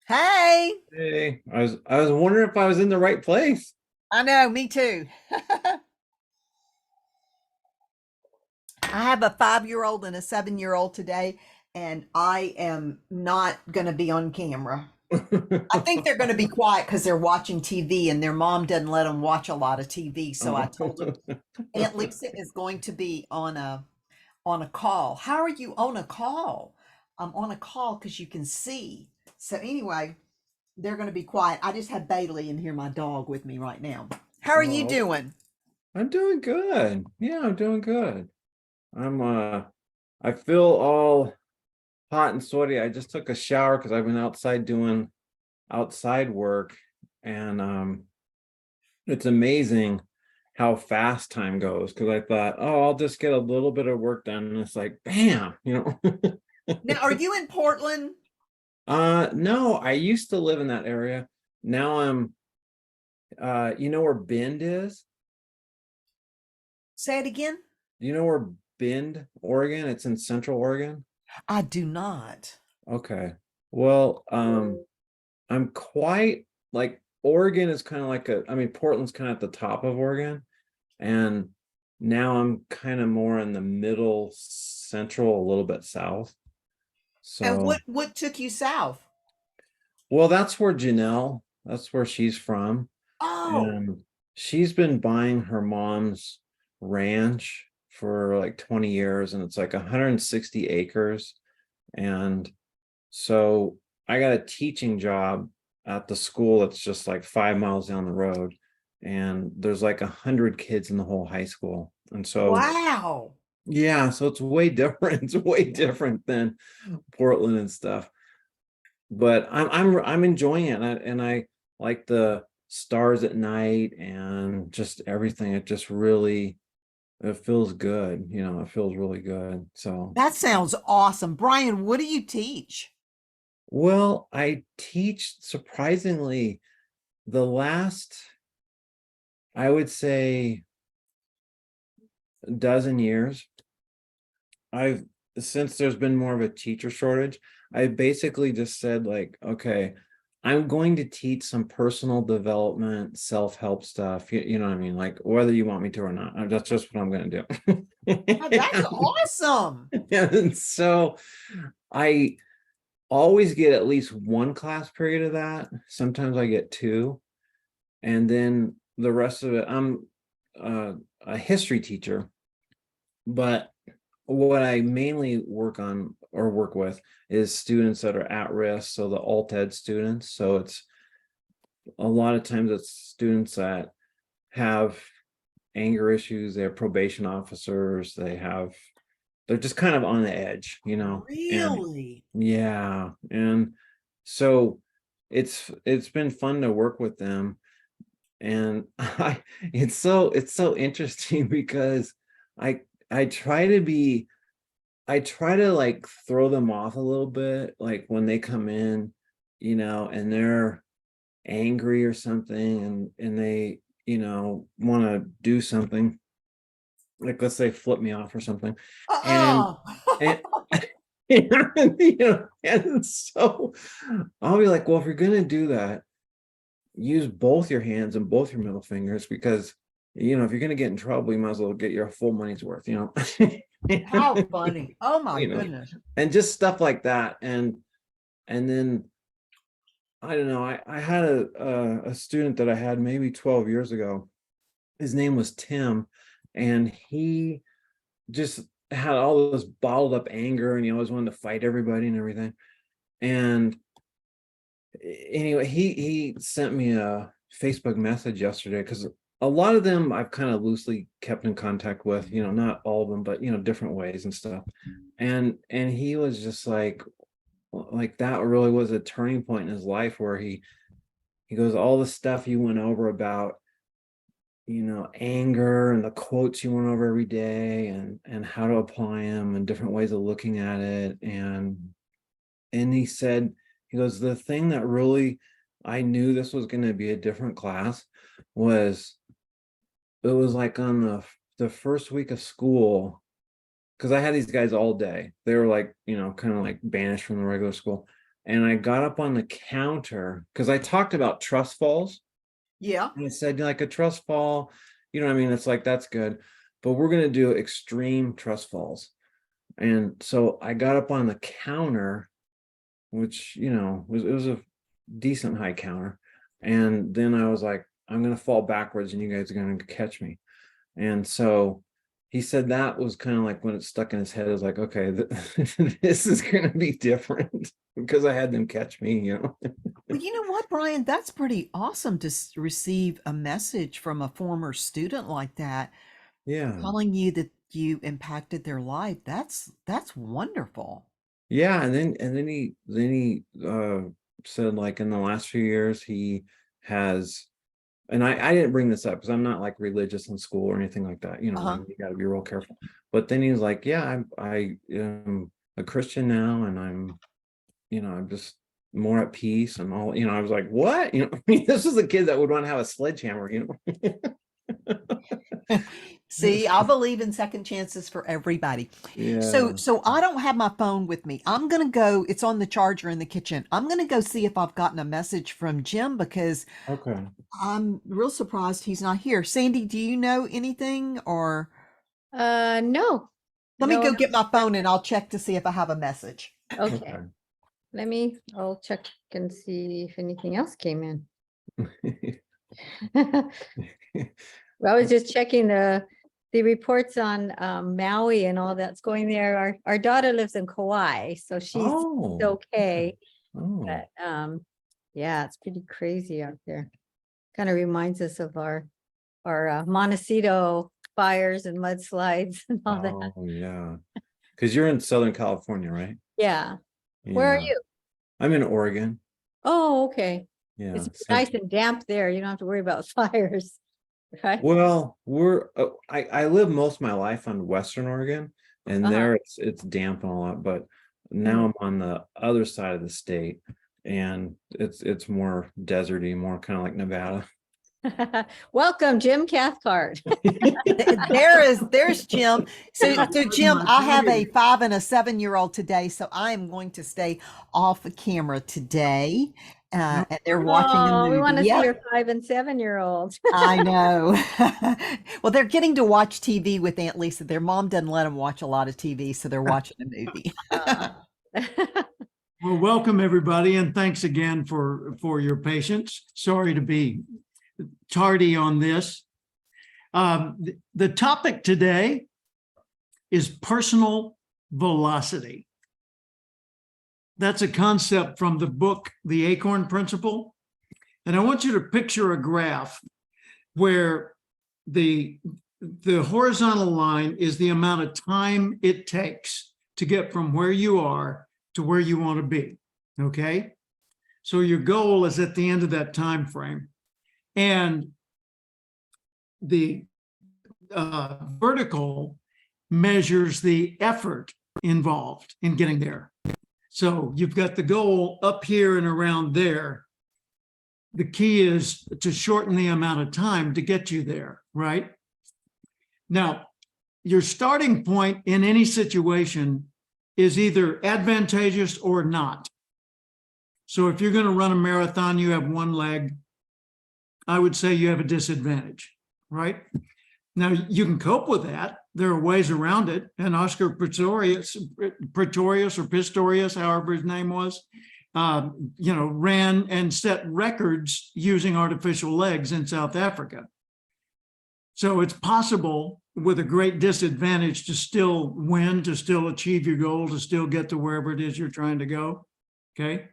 Hey, Hey, I was wondering if I was in the right place. I know, me too. I have a 5-year old and a 7-year old today, and I am not going to be on camera. I think they're going to be quiet because they're watching TV and their mom doesn't let them watch a lot of TV. So I Oh. told them Aunt Lisa is going to be on a call. How are you on a call? I'm on a call because you can see. So anyway, they're going to be quiet. I just have Bailey in here, my dog, with me right now. How are you Oh, doing? I'm doing good. Yeah, I'm doing good. I'm I feel all hot and sweaty. I just took a shower because I've been outside doing outside work, and it's amazing how fast time goes because I thought, oh, I'll just get a little bit of work done, and it's like bam. Now, are you in Portland? No, I used to live in that area. Now I'm you know where Bend is? Say it again. Do you know where Bend, Oregon? It's in Central Oregon. I do not. Okay. Well, I'm quite like Oregon is kind of like I mean, Portland's kind of at the top of Oregon, and now I'm kind of more in the middle central, a little bit south. And So, what took you south? well, that's where she's from. Oh, And she's been buying her mom's ranch for like 20 years, and it's like 160 acres. And so I got a teaching job at the school that's just like 5 miles down the road. And there's like 100 kids in the whole high school. And so, wow. yeah, so it's way different. It's way different than Portland and stuff. But I'm enjoying it, and I like the stars at night and just everything. It just really it feels good, it feels really good. So, That sounds awesome. Brian, what do you teach? well, I teach surprisingly the last, I would say, dozen years. I've Since there's been more of a teacher shortage, I basically just said like, okay, I'm going to teach some personal development, self-help stuff. You know what I mean? Like whether you want me to or not, that's just what I'm going to do. Oh, that's awesome. And so I always get at least one class period of that. Sometimes I get two, and then the rest of it, I'm a history teacher, but what I mainly work with is students that are at risk. So the alt ed students. So it's a lot of times it's students that have anger issues, they have probation officers, they're just kind of on the edge. And Really? yeah, and so it's been fun to work with them. And it's so interesting because I I try to be I try to like throw them off a little bit, like when they come in, and they're angry or something, and they, want to do something, like let's say flip me off or something. And Uh-uh. and and so I'll be like, well, if you're gonna do that, use both your hands and both your middle fingers, because if you're gonna get in trouble, you might as well get your full money's worth. How funny. Oh my you know goodness. and just stuff like that. And then I don't know, I had a student that I had maybe 12 years ago. His name was Tim, and he just had all this bottled up anger, and he always wanted to fight everybody and everything. And anyway, he sent me a Facebook message yesterday, because a lot of them I've kind of loosely kept in contact with, not all of them, but different ways and stuff. And he was just like that really was a turning point in his life, where he goes, all the stuff you went over about, anger, and the quotes you went over every day, and how to apply them and different ways of looking at it. And he said, he goes, the thing that really, I knew this was going to be a different class, was it was like on the first week of school, because I had these guys all day. They were like, kind of like banished from the regular school. and I got up on the counter because I talked about trust falls. Yeah. And I said, like a trust fall, you know what I mean? It's like, that's good. But we're going to do extreme trust falls. And so I got up on the counter, which, you know, it was a decent high counter. And then I was like, I'm going to fall backwards and you guys are going to catch me. And so he said that was kind of like when it stuck in his head. I was like, okay, this is going to be different because I had them catch me, you know? Well, you know what, Brian? That's pretty awesome to receive a message from a former student like that, Yeah. telling you that you impacted their life. That's wonderful. Yeah. And then he said like in the last few years he has, and I didn't bring this up because I'm not like religious in school or anything like that. You know, Uh-huh. you got to be real careful. But then he was like, yeah, I am a Christian now, and I'm just more at peace and all. I was like, what? I mean, this is a kid that would want to have a sledgehammer. See, I believe in second chances for everybody. So, Yeah. so I don't have my phone with me. I'm gonna go. It's on the charger in the kitchen. I'm gonna go see if I've gotten a message from Jim because Okay. I'm real surprised he's not here. Sandy, do you know anything? Or No, let me no, go no. get my phone and I'll check to see if I have a message. Okay, I'll check and see if anything else came in. Well, I was just checking the reports on Mm-hmm. Maui and all that's going there. Our daughter lives in Kauai, so she's Oh. okay. Oh. But yeah, it's pretty crazy out there. Kind of reminds us of our Montecito fires and mudslides and all that. Oh, yeah. Because you're in Southern California, right? Yeah. Where are Yeah. you? I'm in Oregon. Oh, okay. Yeah. It's nice and damp there. You don't have to worry about fires. Right? Well, I live most of my life on Western Oregon, and Uh-huh. there it's damp and a lot, but now Mhm. I'm on the other side of the state, and it's more deserty, more kind of like Nevada. Welcome, Jim Cathcart. There's Jim. So Jim, I have a 5 and a 7-year-old today, so I am going to stay off the camera today. And they're watching a Oh, we movie. want to see Yep, your 5 and 7-year-olds. I know. Well, they're getting to watch TV with Aunt Lisa. Their mom doesn't let them watch a lot of TV, so they're watching a movie. Well, welcome everybody, and thanks again for your patience. Sorry to be tardy on this. The topic today is personal velocity. That's a concept from the book, The Acorn Principle. And I want you to picture a graph where the horizontal line is the amount of time it takes to get from where you are to where you want to be. Okay. So your goal is at the end of that time frame. And the vertical measures the effort involved in getting there. So you've got the goal up here and around there. The key is to shorten the amount of time to get you there, right? Now, your starting point in any situation is either advantageous or not. So if you're going to run a marathon, you have one leg, I would say you have a disadvantage, right? Now, you can cope with that. There are ways around it. And Oscar Pretorius or Pistorius, however his name was, ran and set records using artificial legs in South Africa. So it's possible with a great disadvantage to still win, to still achieve your goal, to still get to wherever it is you're trying to go. Okay.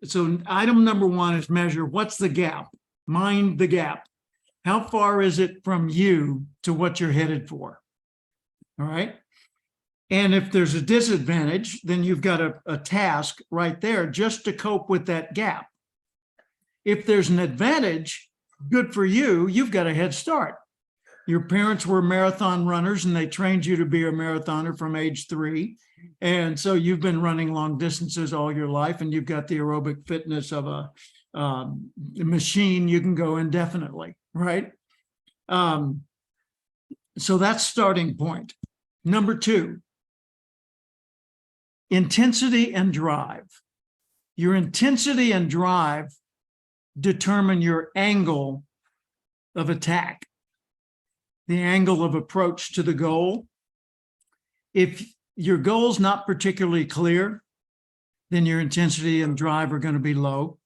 So item number one is measure what's the gap? Mind the gap. How far is it from you to what you're headed for? All right. And if there's a disadvantage, then you've got a task right there just to cope with that gap. If there's an advantage, good for you, you've got a head start. Your parents were marathon runners and they trained you to be a marathoner from age 3. And so you've been running long distances all your life, and you've got the aerobic fitness of a machine. You can go indefinitely, right? So that's starting point. Number 2, intensity and drive. Your intensity and drive determine your angle of attack, the angle of approach to the goal. If your goal's not particularly clear, then your intensity and drive are going to be low.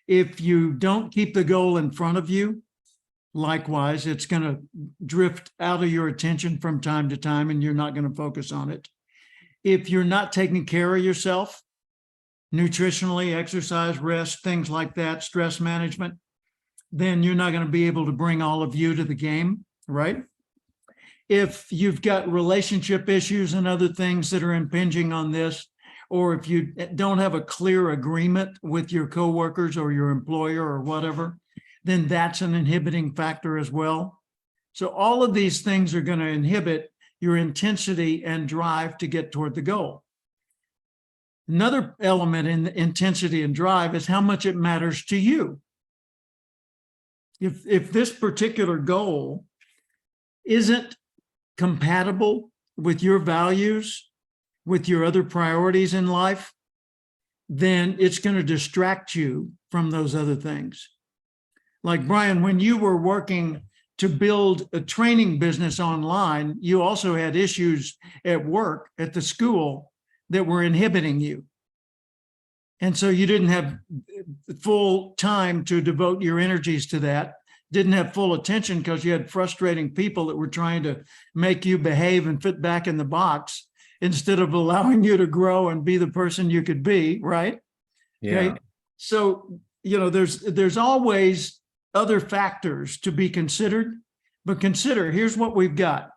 If you don't keep the goal in front of you, likewise, it's going to drift out of your attention from time to time, and you're not going to focus on it. If you're not taking care of yourself, nutritionally, exercise, rest, things like that, stress management, then you're not going to be able to bring all of you to the game, right? If you've got relationship issues and other things that are impinging on this, or if you don't have a clear agreement with your coworkers or your employer or whatever, then that's an inhibiting factor as well. So all of these things are going to inhibit your intensity and drive to get toward the goal. Another element in the intensity and drive is how much it matters to you. If this particular goal isn't compatible with your values, with your other priorities in life, then it's going to distract you from those other things. Like Brian, when you were working to build a training business online, you also had issues at work, at the school, that were inhibiting you. And so you didn't have full time to devote your energies to that, didn't have full attention because you had frustrating people that were trying to make you behave and fit back in the box instead of allowing you to grow and be the person you could be, right? Yeah. Okay. So, there's always other factors to be considered, but consider, here's what we've got.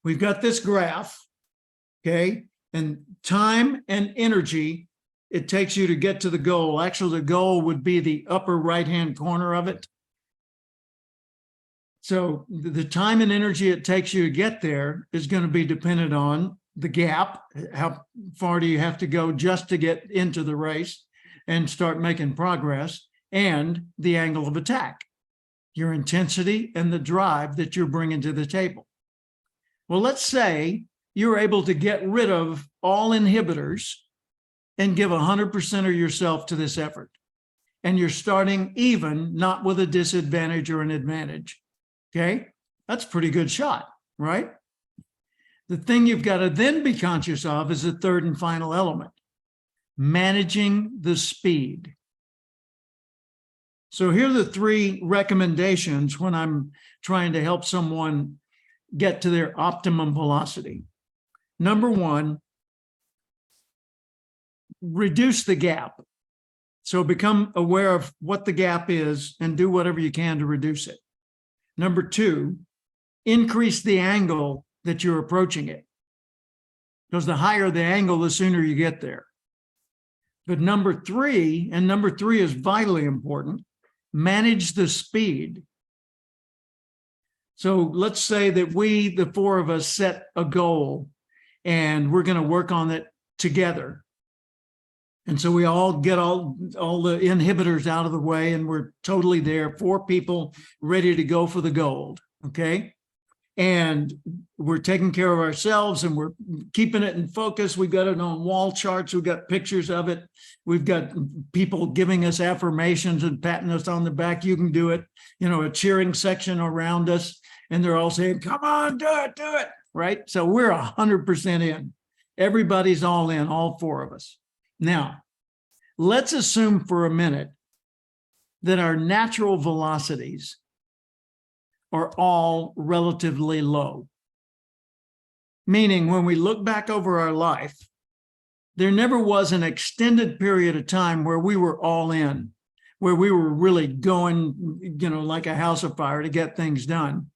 We've got this graph, okay? And time and energy it takes you to get to the goal. Actually, the goal would be the upper right-hand corner of it. So the time and energy it takes you to get there is going to be dependent on the gap. How far do you have to go just to get into the race and start making progress, and the angle of attack, your intensity and the drive that you're bringing to the table. Well, let's say you're able to get rid of all inhibitors and give 100% of yourself to this effort. And you're starting even, not with a disadvantage or an advantage. Okay, that's a pretty good shot, right? The thing you've got to then be conscious of is the third and final element, managing the speed. So here are the three recommendations when I'm trying to help someone get to their optimum velocity. Number one, reduce the gap. So become aware of what the gap is and do whatever you can to reduce it. Number two, increase the angle that you're approaching it. Because the higher the angle, the sooner you get there. But number three is vitally important, manage the speed. So let's say that we, the four of us, set a goal and we're going to work on it together. And so we all get all the inhibitors out of the way and we're totally there, four people ready to go for the gold, okay? And we're taking care of ourselves and we're keeping it in focus. We've got it on wall charts. We've got pictures of it. We've got people giving us affirmations and patting us on the back. You can do it. A cheering section around us. And they're all saying, come on, do it, right? So we're 100% in. Everybody's all in, all four of us. Now, let's assume for a minute that our natural velocities are all relatively low. Meaning when we look back over our life, there never was an extended period of time where we were all in, where we were really going, like a house of fire to get things done.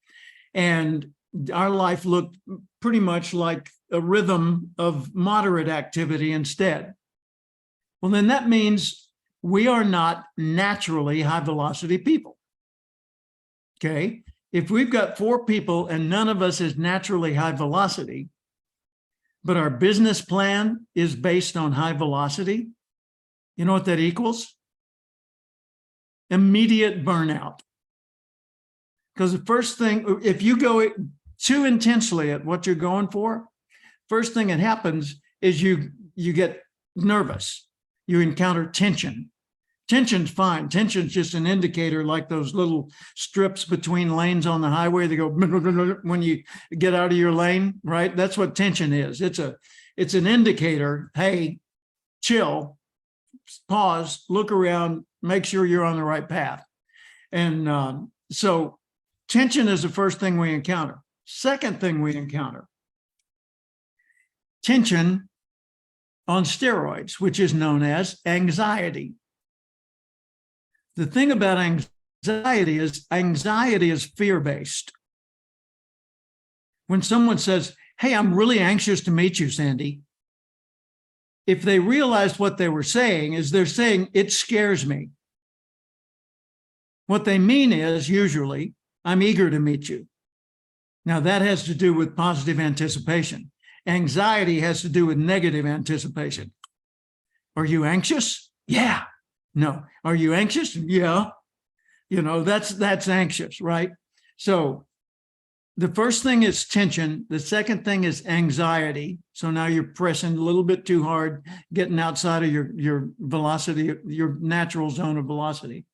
And our life looked pretty much like a rhythm of moderate activity instead. Well, then that means we are not naturally high velocity people. Okay. If we've got four people and none of us is naturally high velocity, but our business plan is based on high velocity, you know what that equals? Immediate burnout. Because the first thing, if you go too intensely at what you're going for, first thing that happens is you get nervous. you encounter tension. Tension's fine. Tension's just an indicator, like those little strips between lanes on the highway. They go when you get out of your lane, right? That's what tension is. It's an indicator. Hey, chill, pause, look around, make sure you're on the right path. And so tension is the first thing we encounter. Second thing we encounter, tension on steroids, which is known as anxiety. The thing about anxiety is fear-based. When someone says, hey, I'm really anxious to meet you, Sandy, if they realized what they were saying is they're saying, it scares me. What they mean is usually, I'm eager to meet you. Now that has to do with positive anticipation. Anxiety has to do with negative anticipation. Are you anxious? Yeah. No. Are you anxious? Yeah. That's anxious, right? So the first thing is tension. The second thing is anxiety. So now you're pressing a little bit too hard, getting outside of your velocity, your natural zone of velocity.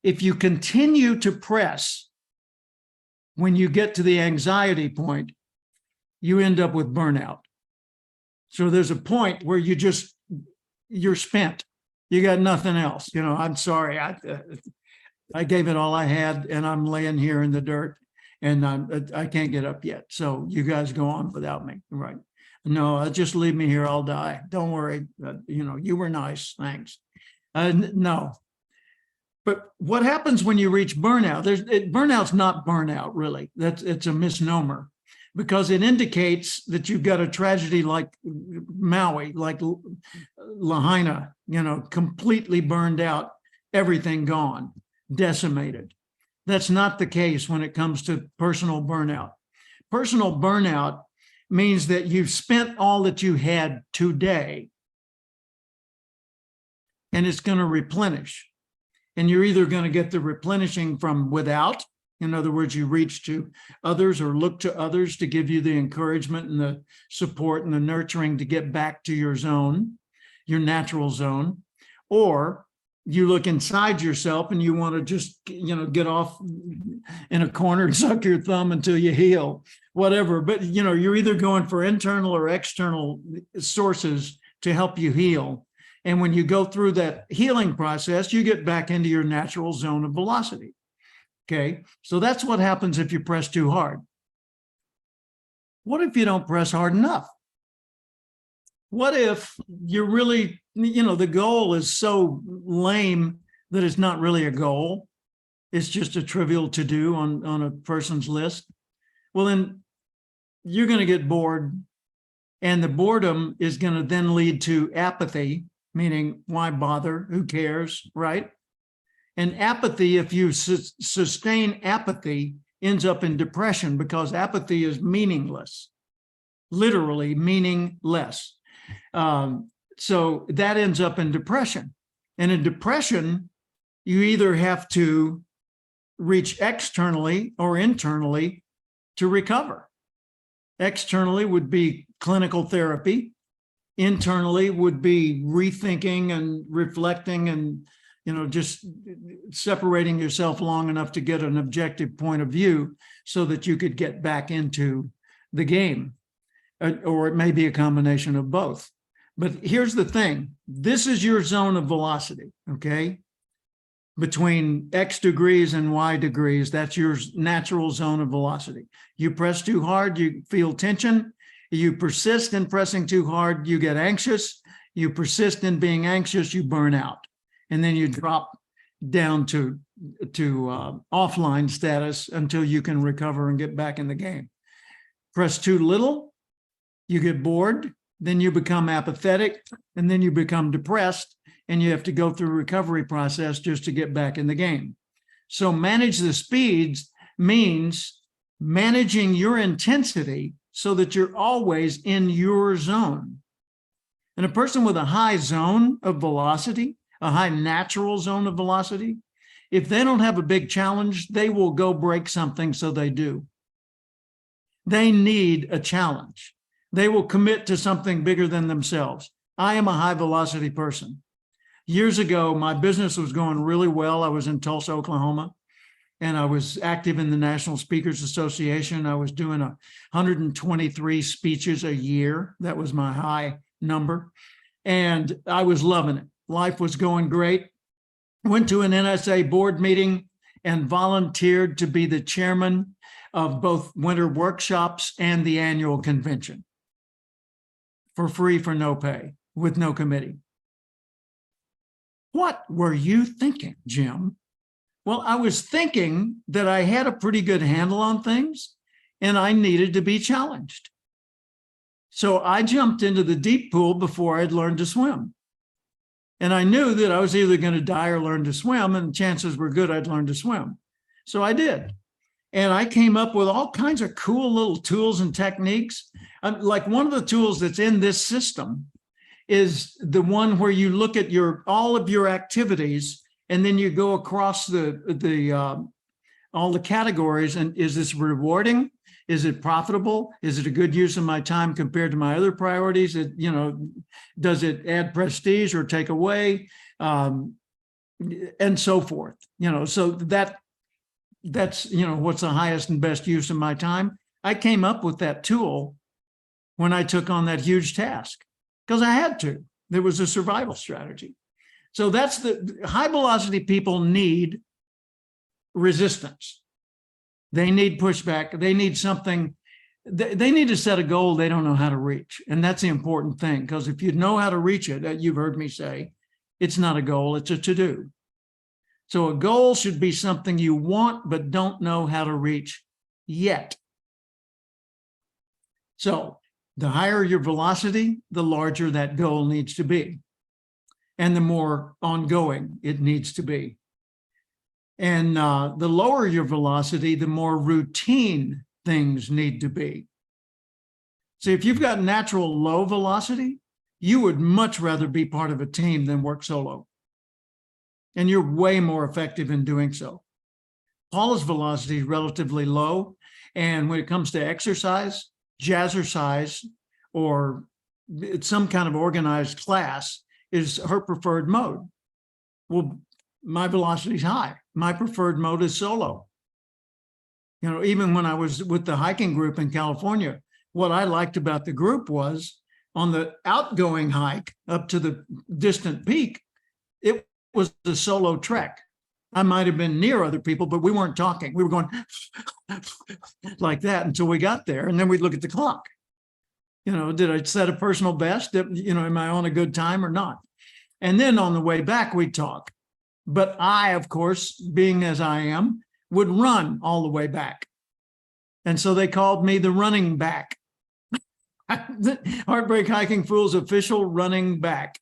If you continue to press, when you get to the anxiety point, you end up with burnout. So there's a point where you're spent. You got nothing else. I'm sorry. I gave it all I had, and I'm laying here in the dirt, and I can't get up yet. So you guys go on without me, right? No, just leave me here. I'll die. Don't worry. You were nice. Thanks. No. But what happens when you reach burnout? Burnout's not burnout, really. It's a misnomer, because it indicates that you've got a tragedy like Maui, like Lahaina, completely burned out, everything gone, decimated. That's not the case when it comes to personal burnout. Personal burnout means that you've spent all that you had today, and it's going to replenish. And you're either going to get the replenishing from without. In other words, you reach to others or look to others to give you the encouragement and the support and the nurturing to get back to your zone, your natural zone. Or you look inside yourself and you want to just, get off in a corner and suck your thumb until you heal, whatever. But, you're either going for internal or external sources to help you heal. And when you go through that healing process, you get back into your natural zone of velocity. Okay, so that's what happens if you press too hard. What if you don't press hard enough? What if you're really, the goal is so lame that it's not really a goal? It's just a trivial to do on a person's list. Well, then you're going to get bored, and the boredom is going to then lead to apathy, meaning why bother? Who cares, right? And apathy, if you sustain apathy, ends up in depression, because apathy is meaningless, literally meaningless. So that ends up in depression. And in depression, you either have to reach externally or internally to recover. Externally would be clinical therapy. Internally would be rethinking and reflecting and just separating yourself long enough to get an objective point of view so that you could get back into the game. Or it may be a combination of both. But here's the thing. This is your zone of velocity, okay? Between X degrees and Y degrees, that's your natural zone of velocity. You press too hard, you feel tension. You persist in pressing too hard, you get anxious. You persist in being anxious, you burn out. And then you drop down to offline status until you can recover and get back in the game. Press too little, you get bored, then you become apathetic, and then you become depressed, and you have to go through a recovery process just to get back in the game. So manage the speeds means managing your intensity so that you're always in your zone. And a person with a high zone of velocity, a high natural zone of velocity, if they don't have a big challenge, they will go break something, so they do. They need a challenge. They will commit to something bigger than themselves. I am a high velocity person. Years ago, my business was going really well. I was in Tulsa, Oklahoma, and I was active in the National Speakers Association. I was doing 123 speeches a year. That was my high number. And I was loving it. Life was going great. Went to an NSA board meeting and volunteered to be the chairman of both winter workshops and the annual convention for free, for no pay, with no committee. What were you thinking, Jim? Well, I was thinking that I had a pretty good handle on things and I needed to be challenged. So I jumped into the deep pool before I'd learned to swim. And I knew that I was either going to die or learn to swim, and chances were good I'd learn to swim. So I did. And I came up with all kinds of cool little tools and techniques. Like one of the tools that's in this system is the one where you look at all of your activities, and then you go across all the categories. And is this rewarding? Is it profitable? Is it a good use of my time compared to my other priorities? Does it add prestige or take away? And so forth. So that's what's the highest and best use of my time. I came up with that tool when I took on that huge task because I had to. There was a survival strategy. So that's the high velocity people need resistance. They need pushback. They need something. They need to set a goal they don't know how to reach. And that's the important thing, because if you know how to reach it, you've heard me say, it's not a goal, it's a to-do. So a goal should be something you want but don't know how to reach yet. So the higher your velocity, the larger that goal needs to be, and the more ongoing it needs to be. And the lower your velocity, the more routine things need to be. So if you've got natural low velocity, you would much rather be part of a team than work solo. And you're way more effective in doing so. Paula's velocity is relatively low. And when it comes to exercise, jazzercise, or some kind of organized class is her preferred mode. Well, my velocity is high. My preferred mode is solo. Even when I was with the hiking group in California, what I liked about the group was on the outgoing hike up to the distant peak, it was a solo trek. I might have been near other people, but we weren't talking. We were going like that until we got there. And then we'd look at the clock. Did I set a personal best? Am I on a good time or not? And then on the way back, we'd talk. But I, of course, being as I am, would run all the way back. And so they called me the running back. Heartbreak Hiking Fool's official running back.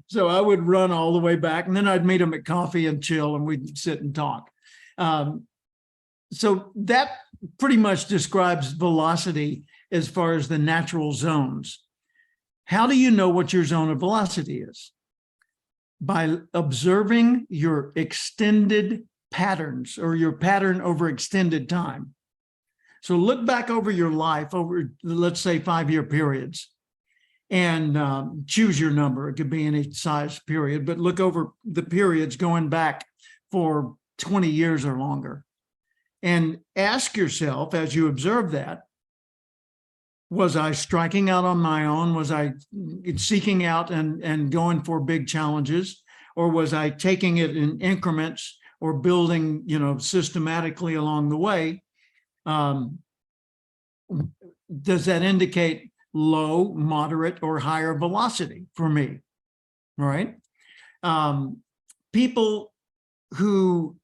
So I would run all the way back, and then I'd meet them at coffee and chill, and we'd sit and talk. So that pretty much describes velocity as far as the natural zones. How do you know what your zone of velocity is? By observing your extended patterns or your pattern over extended time. So look back over your life over, let's say, 5-year periods, and choose your number. It could be any size period, but look over the periods going back for 20 years or longer. And ask yourself, as you observe that, was I striking out on my own? Was I seeking out and going for big challenges? Or was I taking it in increments or building, systematically along the way? Does that indicate low, moderate, or higher velocity for me? Right? People who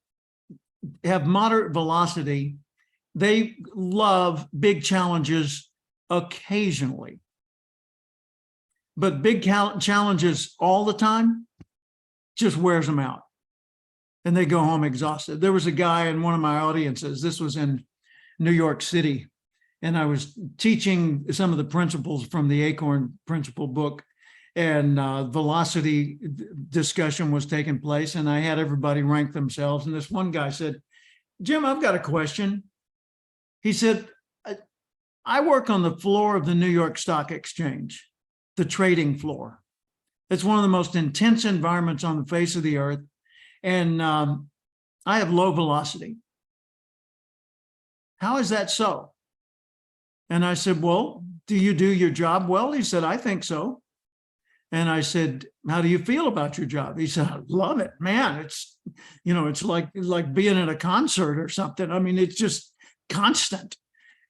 have moderate velocity, they love big challenges occasionally. But big challenges all the time just wears them out. And they go home exhausted. There was a guy in one of my audiences, this was in New York City, and I was teaching some of the principles from the Acorn Principle book, and velocity discussion was taking place, and I had everybody rank themselves. And this one guy said, "Jim, I've got a question." He said, "I work on the floor of the New York Stock Exchange, the trading floor. It's one of the most intense environments on the face of the earth. And I have low velocity. How is that so? And I said, well, do you do your job well? He said, I think so. And I said, how do you feel about your job? He said, I love it, man. It's, it's like being at a concert or something. I mean, it's just constant.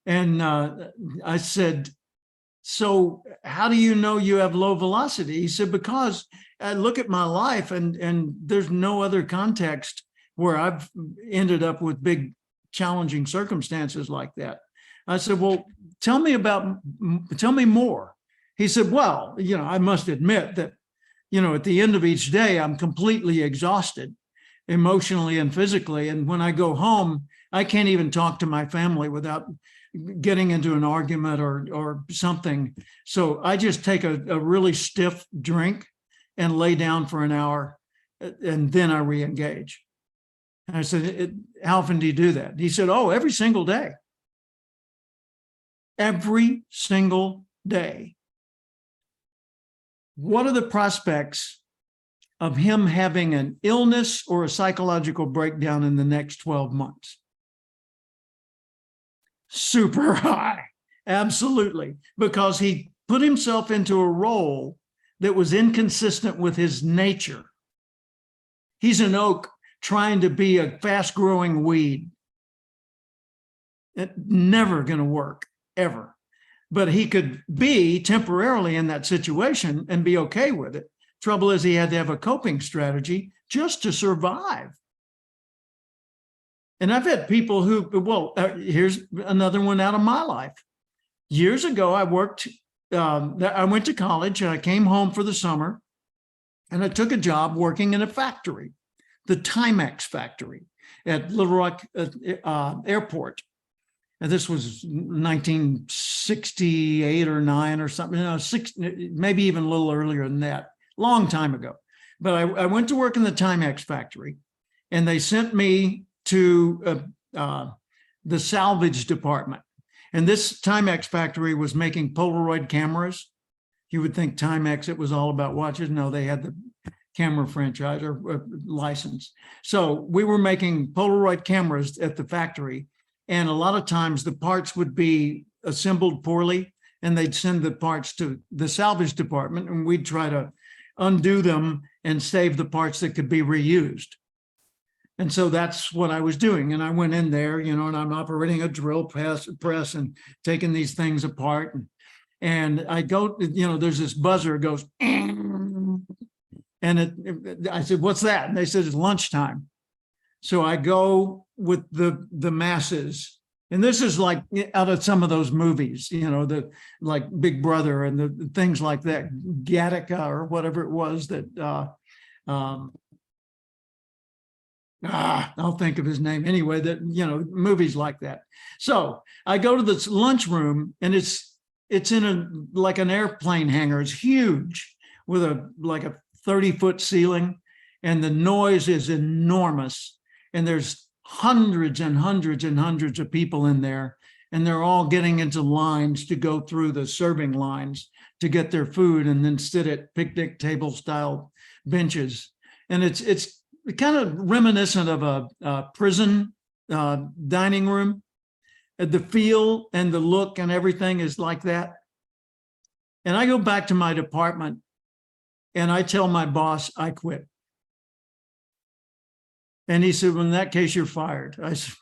And I said, so how do you know you have low velocity? He said, because I look at my life and there's no other context where I've ended up with big challenging circumstances like that. I said, well, tell me more. He said, well, I must admit that, at the end of each day, I'm completely exhausted emotionally and physically. And when I go home, I can't even talk to my family without getting into an argument or something. So I just take a really stiff drink and lay down for an hour, and then I re-engage. And I said, how often do you do that? He said, oh, every single day. Every single day. What are the prospects of him having an illness or a psychological breakdown in the next 12 months? Super high, absolutely, because he put himself into a role that was inconsistent with his nature. He's an oak trying to be a fast-growing weed. It's never going to work, ever. But he could be temporarily in that situation and be okay with it. Trouble is, he had to have a coping strategy just to survive. And I've had people who, here's another one out of my life. Years ago, I went to college and I came home for the summer and I took a job working in a factory, the Timex factory at Little Rock Airport. And this was 1968 or 9 or something, maybe even a little earlier than that, long time ago. But I went to work in the Timex factory and they sent me to the salvage department. And this Timex factory was making Polaroid cameras. You would think Timex, it was all about watches. No, they had the camera franchise or license. So we were making Polaroid cameras at the factory. And a lot of times the parts would be assembled poorly and they'd send the parts to the salvage department and we'd try to undo them and save the parts that could be reused. And so that's what I was doing. And I went in there, and I'm operating a drill press and taking these things apart. And I go, there's this buzzer, it goes, and I said, what's that? And they said, it's lunchtime. So I go with the masses. And this is like out of some of those movies, the like Big Brother and the things like that, Gattaca or whatever it was that, I'll think of his name anyway, that, movies like that. So I go to this lunchroom and it's in like an airplane hangar. It's huge with a 30-foot ceiling and the noise is enormous. And there's hundreds and hundreds and hundreds of people in there and they're all getting into lines to go through the serving lines to get their food and then sit at picnic table style benches. And it's kind of reminiscent of a prison dining room. The feel and the look and everything is like that. And I go back to my department and I tell my boss I quit. And he said, well, in that case, you're fired. I said,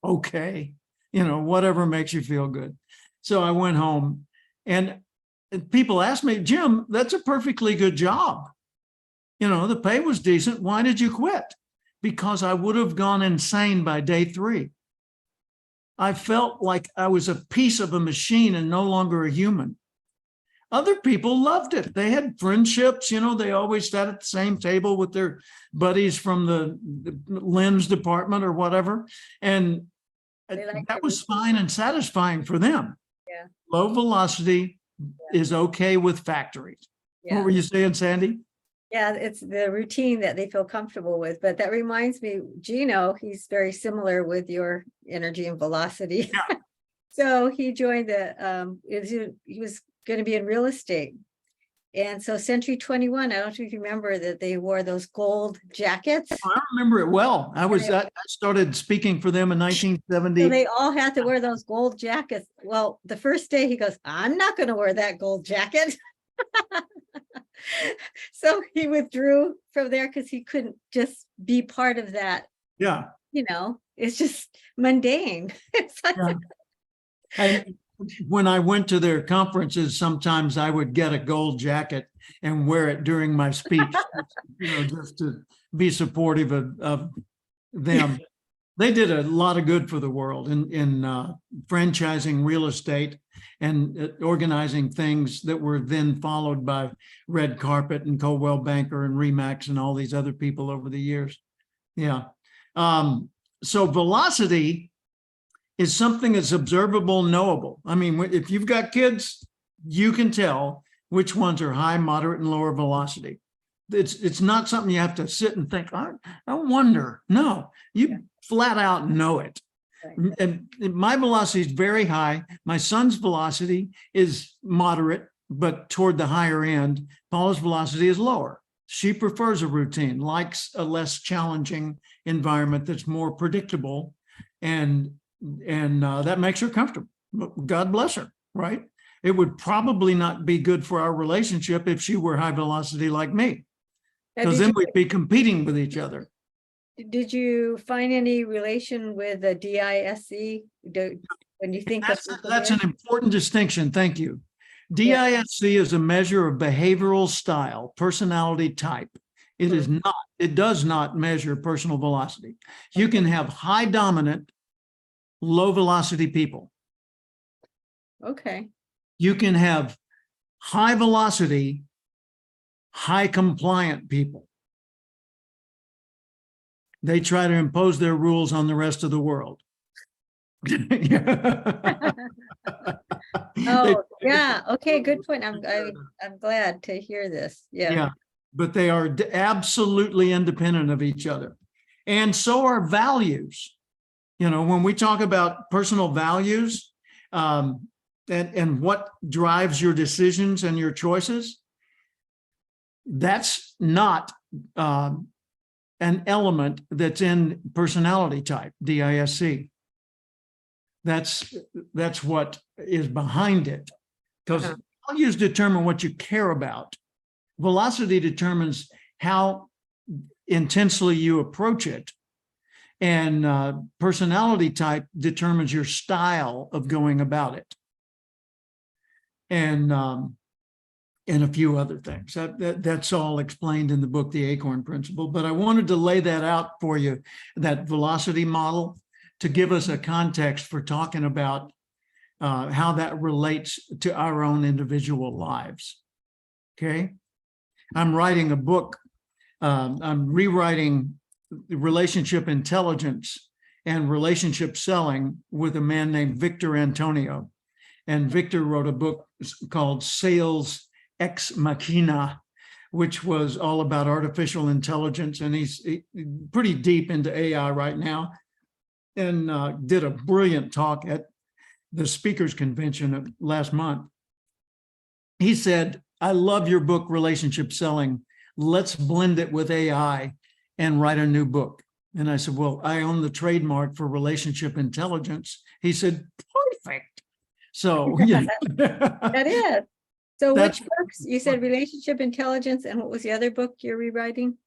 okay, whatever makes you feel good. So I went home and people asked me, Jim, that's a perfectly good job. The pay was decent. Why did you quit? Because I would have gone insane by day 3. I felt like I was a piece of a machine and no longer a human. Other people loved it. They had friendships, they always sat at the same table with their buddies from the lens department or whatever. And that was fine and satisfying for them. Yeah. Low velocity is okay with factories. Yeah. What were you saying, Sandy? Yeah, it's the routine that they feel comfortable with. But that reminds me, Gino, he's very similar with your energy and velocity. Yeah. So he joined he was going to be in real estate. And so Century 21, I don't know if you remember that they wore those gold jackets. I remember it well. I started speaking for them in So 1970. they all had to wear those gold jackets. Well, the first day he goes, I'm not going to wear that gold jacket. So he withdrew from there because he couldn't just be part of that. Yeah. It's just mundane. It's like, Yeah. And when I went to their conferences, sometimes I would get a gold jacket and wear it during my speech, just to be supportive of them. They did a lot of good for the world in franchising real estate and organizing things that were then followed by Red Carpet and Coldwell Banker and Remax and all these other people over the years. Yeah. So velocity is something that's observable, knowable. I mean, if you've got kids, you can tell which ones are high, moderate, and lower velocity. It's not something you have to sit and think, I wonder. No, you flat out know it. Right. And my velocity is very high. My son's velocity is moderate, but toward the higher end. Paula's velocity is lower. She prefers a routine, likes a less challenging environment that's more predictable, and that makes her comfortable. God bless her, right? It would probably not be good for our relationship if she were high velocity like me, because then we'd be competing with each other. Did you find any relation with the DISC? When you think That's an important distinction. Thank you. DISC is a measure of behavioral style, personality type. It does not measure personal velocity. You can have high dominant, low velocity people. Okay. You can have high velocity, high compliant people. They try to impose their rules on the rest of the world. Oh, yeah. Okay, good point. I'm glad to hear this. Yeah, but they are absolutely independent of each other. And so are values. When we talk about personal values, and what drives your decisions and your choices, that's not an element that's in personality type, DISC. That's what is behind it, because values determine what you care about. Velocity determines how intensely you approach it, and personality type determines your style of going about it, and a few other things. That's all explained in the book, The Acorn Principle. But I wanted to lay that out for you, that velocity model, to give us a context for talking about how that relates to our own individual lives. Okay. I'm writing a book. I'm rewriting relationship intelligence and relationship selling with a man named Victor Antonio. And Victor wrote a book called Sales Ex Machina, which was all about artificial intelligence. And he's pretty deep into AI right now, and did a brilliant talk at the speakers convention last month. He said, I love your book, Relationship Selling. Let's blend it with AI and write a new book. And I said, well, I own the trademark for relationship intelligence. He said, perfect. So that is. So which books? You said relationship intelligence, and what was the other book you're rewriting?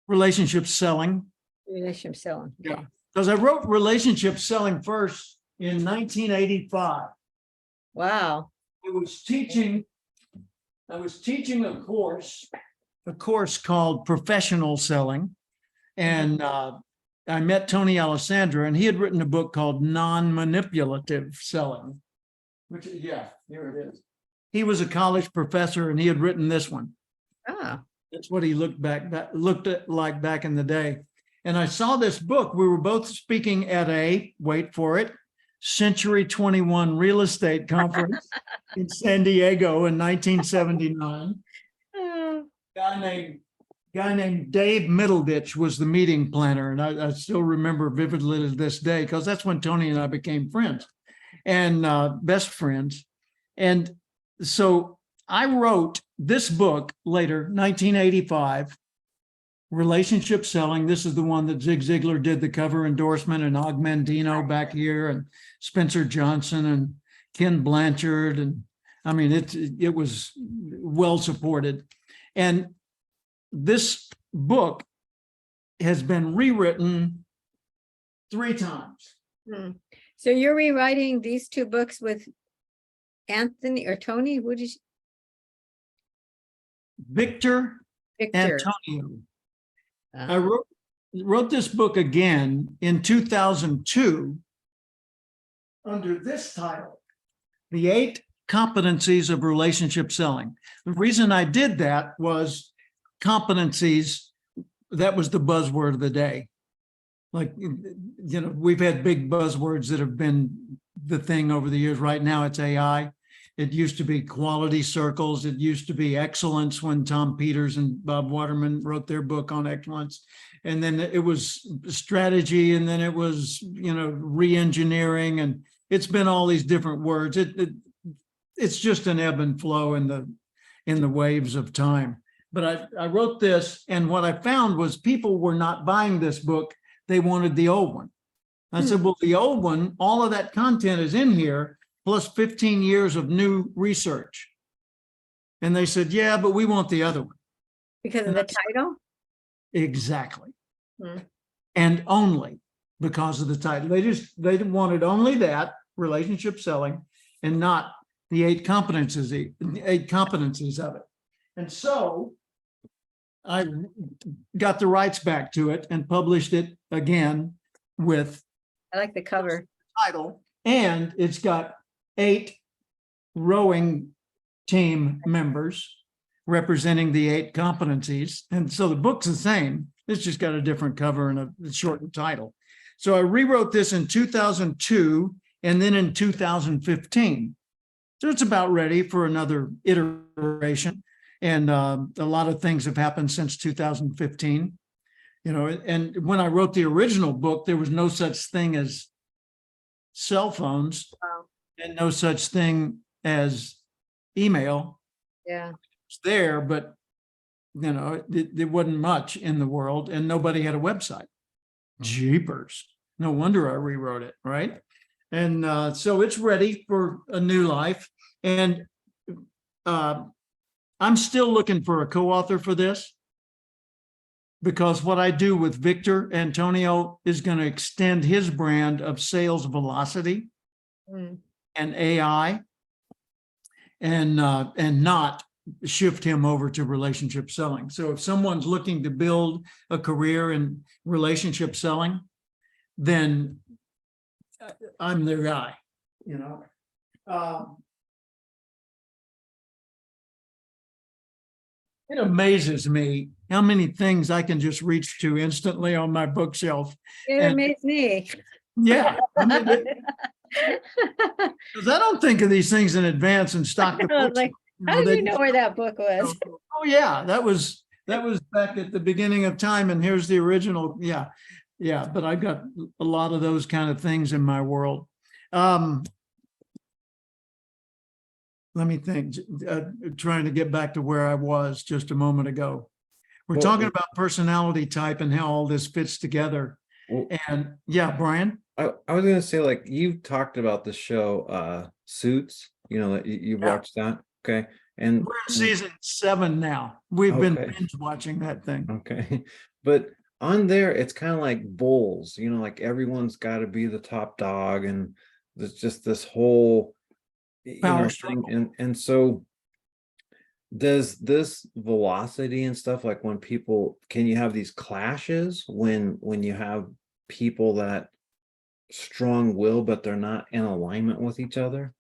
Relationship Selling. Relationship selling. Okay. Yeah. Because I wrote Relationship Selling first in 1985. Wow. I was teaching a course called Professional Selling. And I met Tony Alessandra, and he had written a book called Non-Manipulative Selling, which, here it is. He was a college professor, and he had written this one. Ah. That's what he looked like back in the day. And I saw this book. We were both speaking at wait for it, Century 21 Real Estate Conference in San Diego in 1979. Guy named Dave Middleditch was the meeting planner. And I still remember vividly to this day, because that's when Tony and I became friends and best friends. And so I wrote this book later, 1985, Relationship Selling. This is the one that Zig Ziglar did the cover endorsement, and Og Mandino back here, and Spencer Johnson and Ken Blanchard. And I mean, it was well supported. And this book has been rewritten 3 times. Hmm. So you're rewriting these 2 books with Anthony or Tony? What is Victor Victor? Antonio. I Uh, wrote this book again in 2002 under this title, The 8 Competencies of Relationship Selling. The reason I did that was competencies, that was the buzzword of the day. Like, you know, we've had big buzzwords that have been the thing over the years. Right now it's AI. It used to be quality circles. It used to be excellence when Tom Peters and Bob Waterman wrote their book on excellence. And then it was strategy, and then it was, you know, re-engineering, and it's been all these different words. It's just an ebb and flow in the waves of time. But I wrote this, and what I found was people were not buying this book. They wanted the old one. I said, well, the old one, all of that content is in here, plus 15 years of new research. And they said, yeah, but we want the other one. because of the title? Exactly. Hmm. And only because of the title. They wanted only that, relationship selling, and not the 8 competencies of it. And so I got the rights back to it and published it again with I like the cover. title, and it's got 8 rowing team members representing the 8 competencies. And so the book's the same. It's just got a different cover and a shortened title. So I rewrote this in 2002 and then in 2015. So it's about ready for another iteration. And a lot of things have happened since 2015. You know, and when I wrote the original book, there was no such thing as cell phones. Wow. And no such thing as email. Yeah. It's there, but you know, it wasn't much in the world, and nobody had a website. Jeepers. No wonder I rewrote it, right? And so it's ready for a new life. And I'm still looking for a co-author for this, because what I do with Victor Antonio is going to extend his brand of sales velocity Hmm. and AI, and not shift him over to relationship selling. So if someone's looking to build a career in relationship selling, then I'm their guy, you know. It amazes me how many things I can just reach to instantly on my bookshelf. It And- amazed me. Yeah, I mean, 'cause I don't think of these things in advance and stock the I was books. like, You how know, did they you know just- where that book was? Oh, yeah, that was back at the beginning of time, and here's the original. Yeah, but I got a lot of those kind of things in my world. Let me think, trying to get back to where I was just a moment ago. We're Well, talking about personality type and how all this fits together. Well, And yeah, Brian? I was gonna say, like, you've talked about the show Suits, you know, that you've Yeah. watched that, okay? And We're in season 7 now. We've been Okay. binge watching that thing. okay, but on there, it's kind of like bulls, you know, like everyone's got to be the top dog, and there's just this whole Power thing. struggle. And so does this velocity and stuff, like when people, can you have these clashes when you have people that strong will, but they're not in alignment with each other?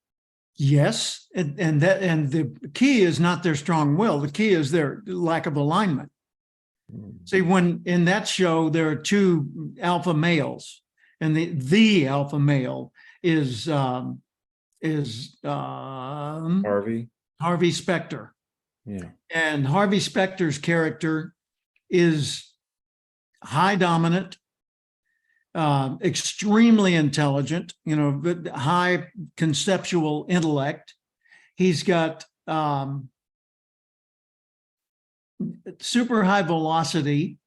Yes, and the key is not their strong will. The key is their lack of alignment. See, when in that show there are 2 alpha males, and the alpha male is Harvey. Harvey Specter, Yeah. and Harvey Specter's character is high dominant, extremely intelligent, you know, high conceptual intellect. He's got super high velocity,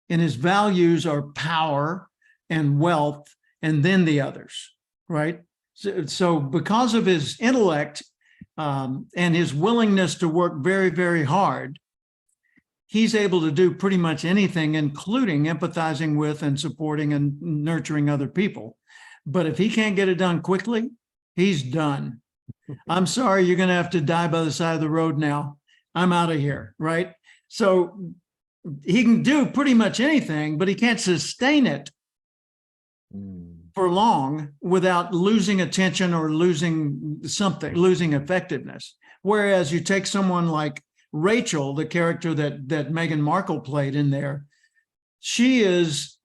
and his values are power and wealth, and then the others, right? So because of his intellect and his willingness to work very, very hard, he's able to do pretty much anything, including empathizing with and supporting and nurturing other people. But if he can't get it done quickly, he's done. I'm sorry, you're going to have to die by the side of the road now. I'm out of here, right? So he can do pretty much anything, but he can't sustain it for long without losing attention or losing something, losing effectiveness. Whereas you take someone like Rachel, the character that Meghan Markle played in there, she is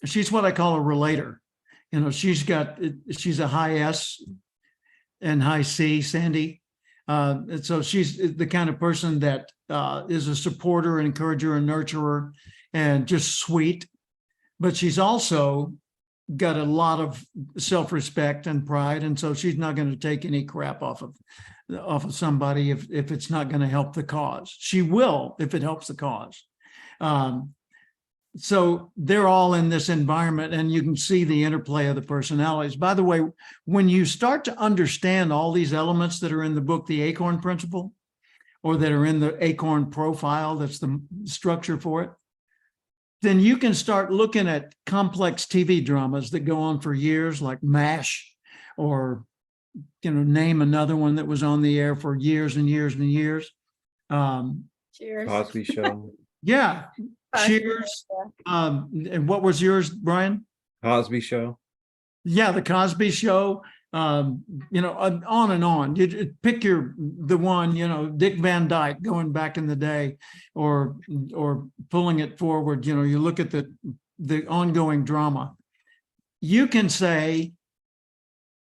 she's what I call a relator. You know, she's a high S and high C, Sandy. And so she's the kind of person that is a supporter, encourager, and nurturer, and just sweet. But she's also got a lot of self-respect and pride, and so she's not going to take any crap off of somebody if it's not going to help the cause. She will if it helps the cause. So they're all in this environment, and you can see the interplay of the personalities. By the way, when you start to understand all these elements that are in the book, The Acorn Principle, or that are in the Acorn Profile, that's the structure for it, then you can start looking at complex TV dramas that go on for years, like MASH, or, you know, name another one that was on the air for years and years and years. Cheers. Cosby Show. Yeah. Cheers. And what was yours, Brian? Cosby Show. Yeah, the Cosby Show. You know, on and on. You pick the one, you know, Dick Van Dyke going back in the day, or pulling it forward. You know, you look at the ongoing drama. You can say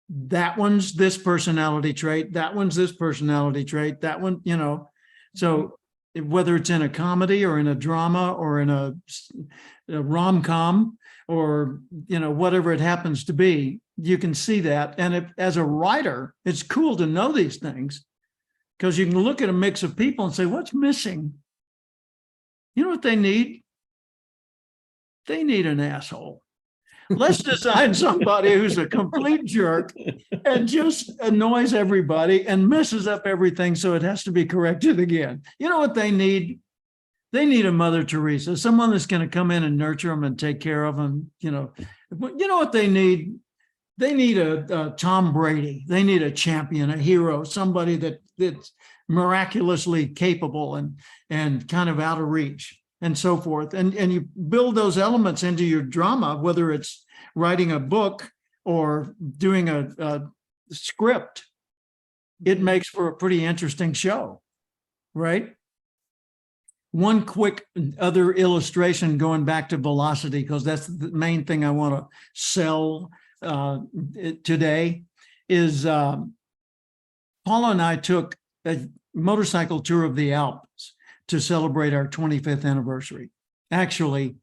that one's this personality trait, that one's this personality trait, that one, you know. So whether it's in a comedy or in a drama or in a rom-com, or, you know, whatever it happens to be, you can see that. And as a writer, it's cool to know these things, because you can look at a mix of people and say, what's missing? You know what they need? They need an asshole. Let's design somebody who's a complete jerk and just annoys everybody and messes up everything, so it has to be corrected again. You know what they need? They need a Mother Teresa, someone that's going to come in and nurture them and take care of them. You know what they need? They need a Tom Brady. They need a champion, a hero, somebody that's miraculously capable and kind of out of reach, and so forth. And you build those elements into your drama, whether it's writing a book or doing a script. It makes for a pretty interesting show, right? One quick other illustration, going back to velocity, because that's the main thing I want to sell today, is Paula and I took a motorcycle tour of the Alps to celebrate our 25th anniversary. Actually,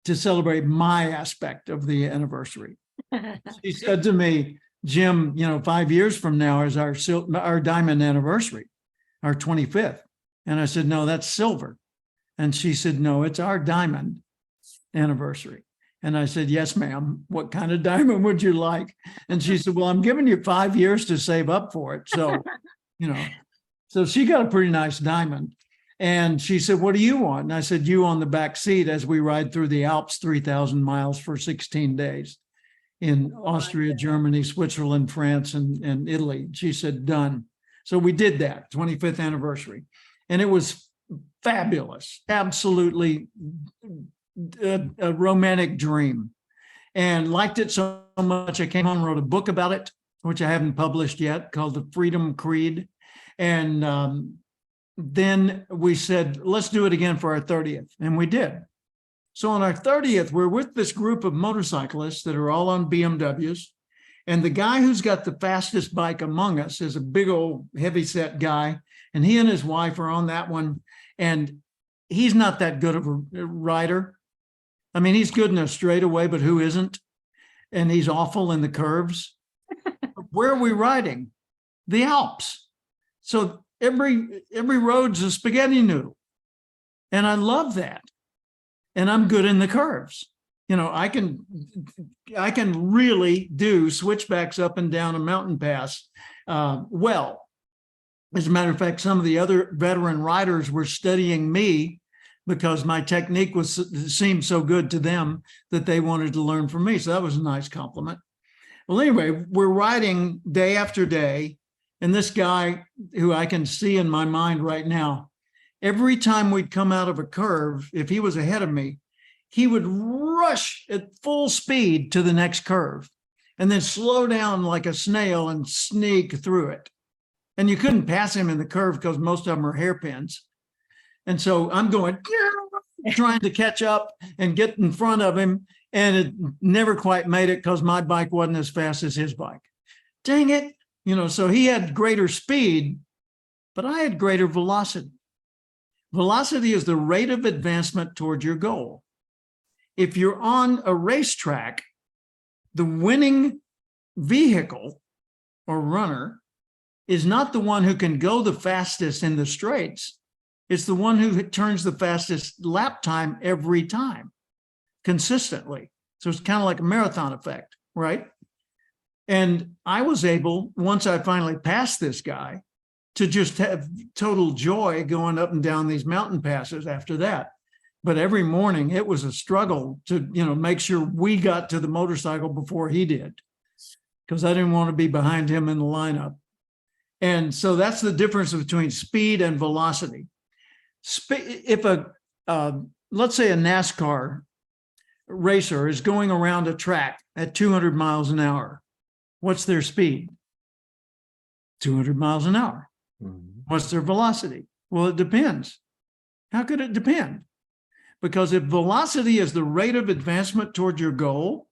to celebrate my aspect of the anniversary. She said to me, Jim, you know, 5 years from now is our diamond anniversary, our 25th. And I said, no, that's silver. And she said, no, it's our diamond anniversary. And I said, yes, ma'am. What kind of diamond would you like? And she said, well, I'm giving you 5 years to save up for it. So, you know, so she got a pretty nice diamond. And she said, what do you want? And I said, you on the back seat as we ride through the Alps, 3,000 miles for 16 days in Austria, Germany, Switzerland, France, and Italy. She said, done. So we did that, 25th anniversary. And it was fabulous, absolutely a romantic dream, and liked it so much. I came home and wrote a book about it, which I haven't published yet, called The Freedom Creed. And then we said, let's do it again for our 30th. And we did. So on our 30th, we're with this group of motorcyclists that are all on BMWs. And the guy who's got the fastest bike among us is a big old heavy-set guy. And he and his wife are on that one. And he's not that good of a rider. I mean, he's good in a straightaway, but who isn't? And he's awful in the curves. Where are we riding? The Alps. So every road's a spaghetti noodle. And I love that. And I'm good in the curves. You know, I can really do switchbacks up and down a mountain pass well. As a matter of fact, some of the other veteran riders were studying me because my technique seemed so good to them that they wanted to learn from me. So that was a nice compliment. Well, anyway, we're riding day after day. And this guy who I can see in my mind right now, every time we'd come out of a curve, if he was ahead of me, he would rush at full speed to the next curve and then slow down like a snail and sneak through it. And you couldn't pass him in the curve because most of them are hairpins. And so I'm going, trying to catch up and get in front of him. And it never quite made it because my bike wasn't as fast as his bike. Dang it. You know, so he had greater speed, but I had greater velocity. Velocity is the rate of advancement toward your goal. If you're on a racetrack, the winning vehicle or runner is not the one who can go the fastest in the straights. It's the one who turns the fastest lap time every time, consistently. So it's kind of like a marathon effect, right? And I was able, once I finally passed this guy, to just have total joy going up and down these mountain passes after that. But every morning it was a struggle to, you know, make sure we got to the motorcycle before he did, because I didn't want to be behind him in the lineup. And so that's the difference between speed and velocity. If let's say a NASCAR racer is going around a track at 200 miles an hour, what's their speed? 200 miles an hour. Mhm. What's their velocity? Well, it depends. How could it depend? Because if velocity is the rate of advancement toward your goal,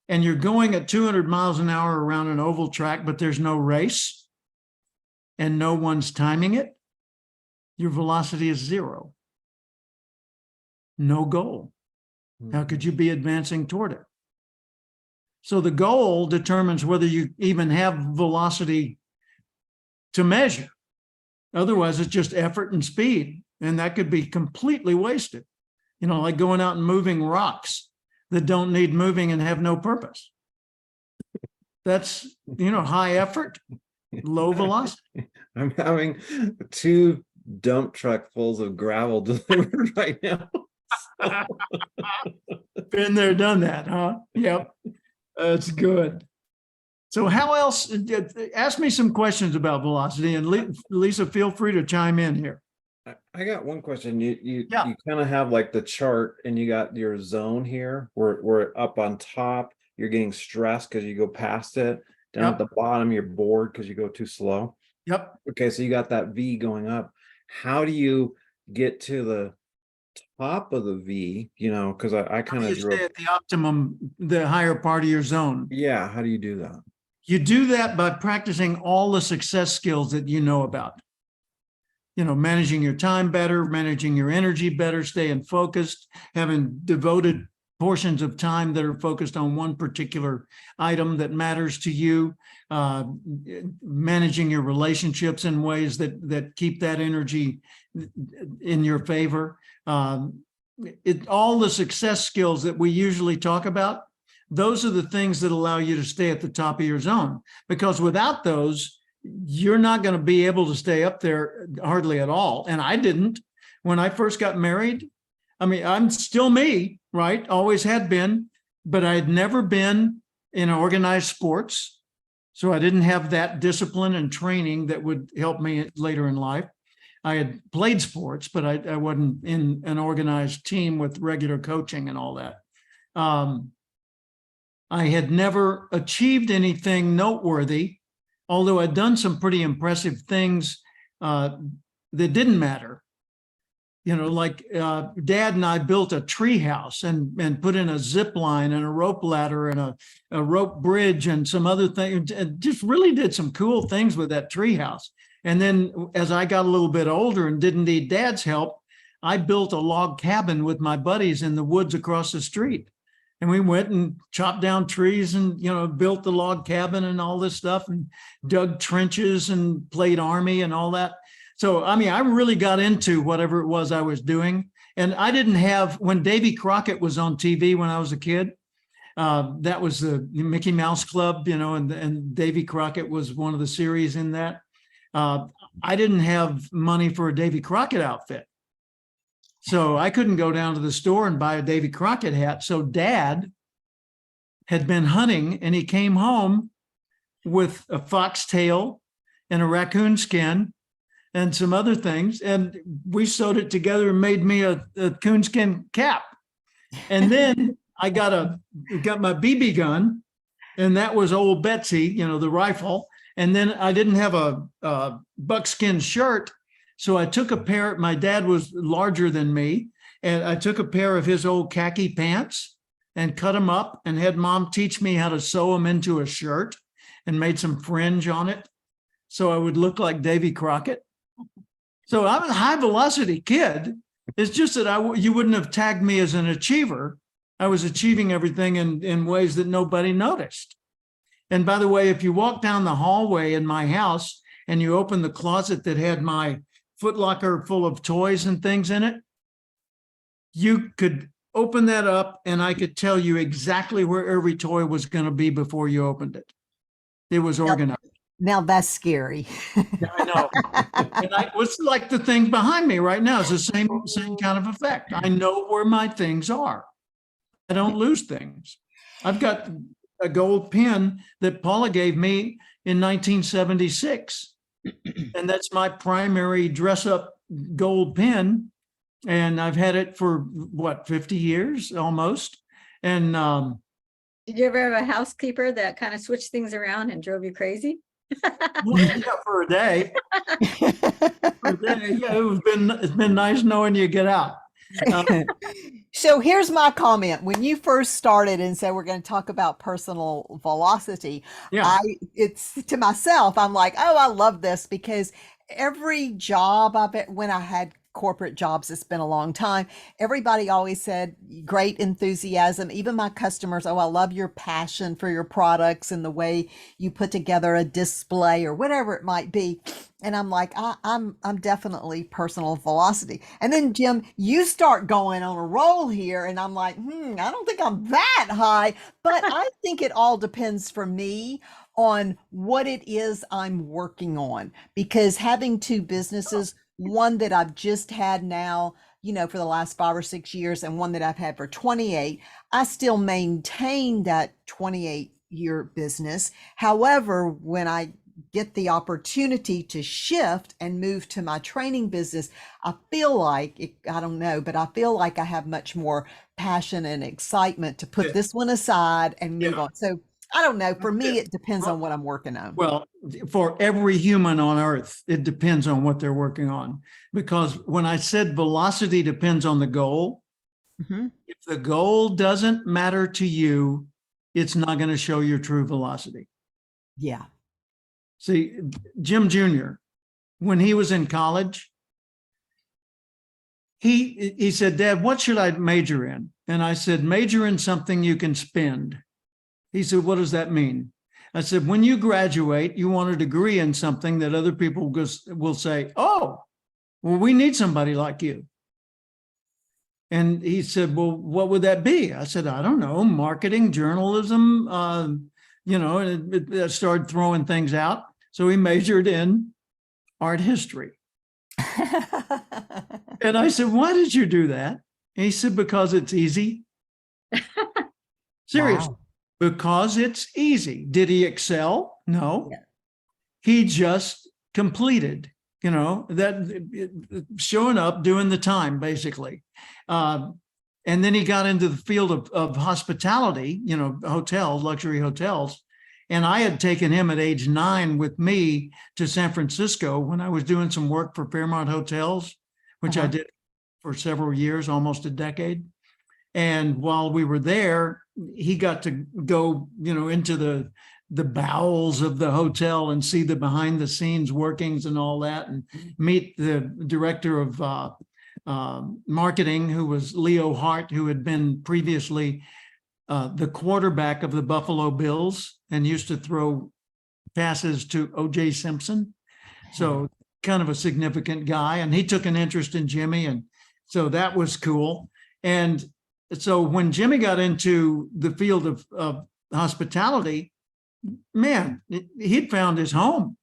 and you're going at 200 miles an hour around an oval track, but there's no race and no one's timing it, your velocity is zero. No goal. How could you be advancing toward it? So the goal determines whether you even have velocity to measure. Otherwise, it's just effort and speed, and that could be completely wasted. You know, like going out and moving rocks that don't need moving and have no purpose. That's, you know, high effort, low velocity. I'm having 2 dump truck fulls of gravel delivered right now. Been there, done that, huh? Yep. That's good. So how else, ask me some questions about velocity, and Lisa, feel free to chime in here. I got one question. You Yeah. kind of have like the chart, and you got your zone here where up on top you're getting stressed because you go past it. Down at Yep. the bottom you're bored because you go too slow. Yep. Okay, so you got that V going up. How do you get to the top of the V? You know, because I kind You of stay at the optimum, the higher part of your zone. yeah. How do you do that? You do that by practicing all the success skills that you know about. You know, managing your time better, managing your energy better, staying focused, having devoted portions of time that are focused on one particular item that matters to you, managing your relationships in ways that keep that energy in your favor. All the success skills that we usually talk about, those are the things that allow you to stay at the top of your zone, because without those, you're not going to be able to stay up there hardly at all. And I didn't. When I first got married, I mean, I'm still me, right? Always had been, but I had never been in organized sports. So I didn't have that discipline and training that would help me later in life. I had played sports, but I wasn't in an organized team with regular coaching and all that. I had never achieved anything noteworthy, although I'd done some pretty impressive things that didn't matter. You know, like Dad and I built a tree house and put in a zip line and a rope ladder and a rope bridge and some other things, and just really did some cool things with that tree house. And then as I got a little bit older and didn't need Dad's help, I built a log cabin with my buddies in the woods across the street. And we went and chopped down trees and, built the log cabin and all this stuff and dug trenches and played army and all that. So, I mean, I really got into whatever it was I was doing. And I didn't have, when Davy Crockett was on TV when I was a kid, that was the Mickey Mouse Club, and Davy Crockett was one of the series in that. I didn't have money for a Davy Crockett outfit. So I couldn't go down to the store and buy a Davy Crockett hat. So Dad had been hunting and he came home with a foxtail and a raccoon skin and some other things. And we sewed it together and made me a coonskin cap. And then I got my BB gun, and that was old Betsy, the rifle. And then I didn't have a buckskin shirt. So I took a pair, my dad was larger than me, and I took a pair of his old khaki pants and cut them up and had Mom teach me how to sew them into a shirt and made some fringe on it so I would look like Davy Crockett. So I'm a high velocity kid. It's just that you wouldn't have tagged me as an achiever. I was achieving everything in ways that nobody noticed. And by the way, if you walk down the hallway in my house and you open the closet that had my Foot Locker full of toys and things in it, you could open that up and I could tell you exactly where every toy was going to be before you opened it. It was organized. Now that's scary. Yeah, I know. And it's like the thing behind me right now. It's the same kind of effect. I know where my things are. I don't lose things. I've got a gold pin that Paula gave me in 1976. And that's my primary dress up gold pin. And I've had it for 50 years almost. And Did you ever have a housekeeper that kind of switched things around and drove you crazy? for a day. Yeah, it's been nice knowing you get out. So here's my comment. When you first started and said we're going to talk about personal velocity, Yeah. it's to myself, I'm like, oh, I love this, because every job when I had corporate jobs, it's been a long time, everybody always said great enthusiasm. Even my customers, oh, I love your passion for your products and the way you put together a display or whatever it might be. And I'm like, I'm definitely personal velocity. And then Jim, you start going on a roll here, and I'm like, I don't think I'm that high. But I think it all depends for me on what it is I'm working on. Because having two businesses, one that I've just had now, for the last 5 or 6 years, and one that I've had for 28, I still maintain that 28-year business. However, when I get the opportunity to shift and move to my training business, I feel like, I don't know, but I feel like I have much more passion and excitement to put this one aside and move on. So I don't know. For me, it depends on what I'm working on. Well, for every human on earth, it depends on what they're working on. Because when I said velocity depends on the goal, if the goal doesn't matter to you, it's not going to show your true velocity. Yeah. See, Jim Jr., when he was in college, he said, Dad, what should I major in? And I said, major in something you can spend. He said, what does that mean? I said, when you graduate, you want a degree in something that other people will say, oh, well, we need somebody like you. And he said, well, what would that be? I said, I don't know, marketing, journalism, and I started throwing things out. So he majored in art history. And I said, why did you do that? And he said, because it's easy. Seriously, because it's easy. Did he excel? No. Yeah. He just completed, that showing up, doing the time, basically. And then he got into the field of hospitality, hotels, luxury hotels. And I had taken him at age 9 with me to San Francisco when I was doing some work for Fairmont Hotels, which I did for several years, almost a decade. And while we were there, he got to go, into the bowels of the hotel and see the behind the scenes workings and all that, and meet the director of marketing, who was Leo Hart, who had been previously the quarterback of the Buffalo Bills and used to throw passes to O.J. Simpson. So kind of a significant guy. And he took an interest in Jimmy. And so that was cool. And so when Jimmy got into the field of hospitality, man, he'd found his home.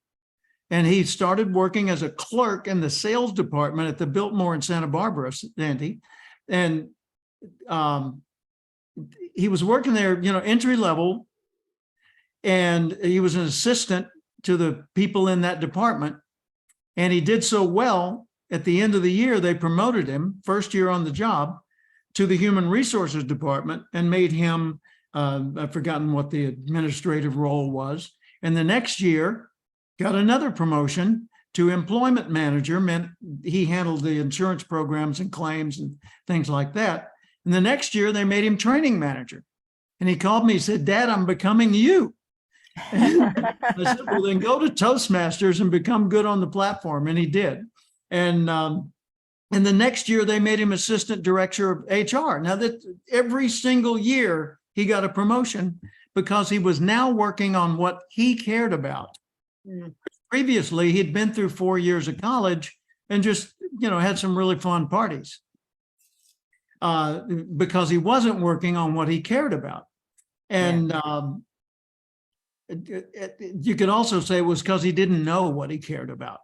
And he started working as a clerk in the sales department at the Biltmore in Santa Barbara, Sandy. And he was working there, entry level. And he was an assistant to the people in that department. And he did so well, at the end of the year, they promoted him, first year on the job, to the human resources department and made him, I've forgotten what the administrative role was. And the next year, got another promotion to employment manager, meant he handled the insurance programs and claims and things like that. And the next year, they made him training manager. And he called me, he said, "Dad, I'm becoming you." I said, "Well, then go to Toastmasters and become good on the platform." And he did. And the next year they made him assistant director of HR. Now that every single year he got a promotion because he was now working on what he cared about. Mm. Previously, he'd been through 4 years of college and just, had some really fun parties because he wasn't working on what he cared about. And you could also say it was because he didn't know what he cared about.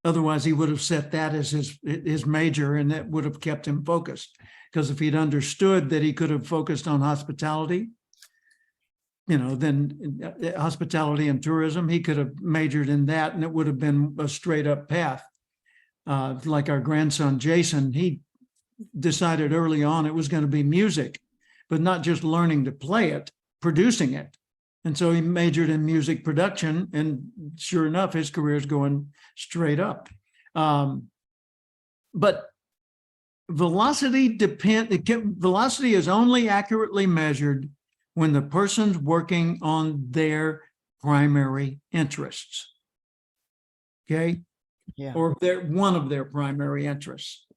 Otherwise, he would have set that as his major, and that would have kept him focused. Because if he'd understood that he could have focused on hospitality, then hospitality and tourism, he could have majored in that, and it would have been a straight up path. Like our grandson, Jason, he decided early on it was going to be music, but not just learning to play it, producing it. And so he majored in music production, and sure enough, his career is going straight up. But velocity is only accurately measured when the person's working on their primary interests. Okay? Yeah. Or one of their primary interests.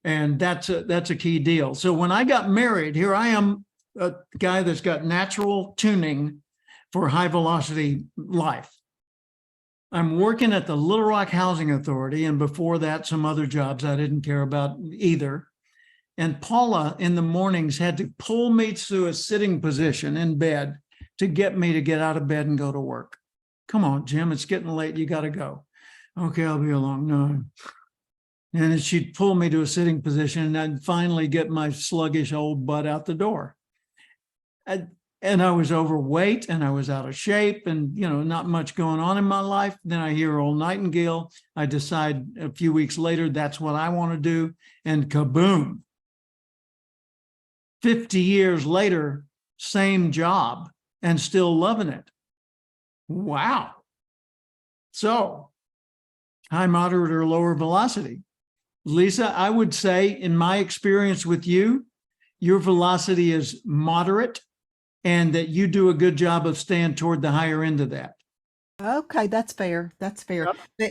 And that's a key deal. So when I got married, here I am, a guy that's got natural tuning for high velocity life. I'm working at the Little Rock Housing Authority, and before that, some other jobs I didn't care about either. And Paula in the mornings had to pull me to a sitting position in bed to get me to get out of bed and go to work. "Come on, Jim, it's getting late. You got to go." "Okay, I'll be along." "No." And then she'd pull me to a sitting position, and I'd finally get my sluggish old butt out the door. And I was overweight, and I was out of shape, and not much going on in my life. Then I hear Old Nightingale. I decide a few weeks later that's what I want to do, and kaboom! 50 years later, same job, and still loving it. Wow! So, high, moderate, or lower velocity. Lisa, I would say, in my experience with you, your velocity is moderate, and that you do a good job of staying toward the higher end of that. Okay, that's fair. That's fair.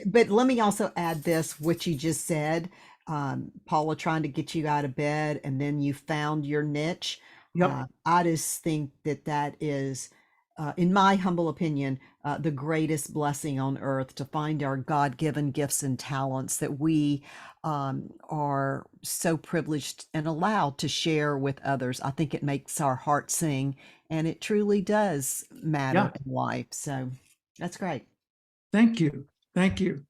But let me also add this, what you just said, Paula trying to get you out of bed, and then you found your niche. Yep. I just think that is, in my humble opinion, the greatest blessing on earth, to find our God-given gifts and talents that we are so privileged and allowed to share with others. I think it makes our heart sing, and it truly does matter in life. So that's great. Thank you. Thank you.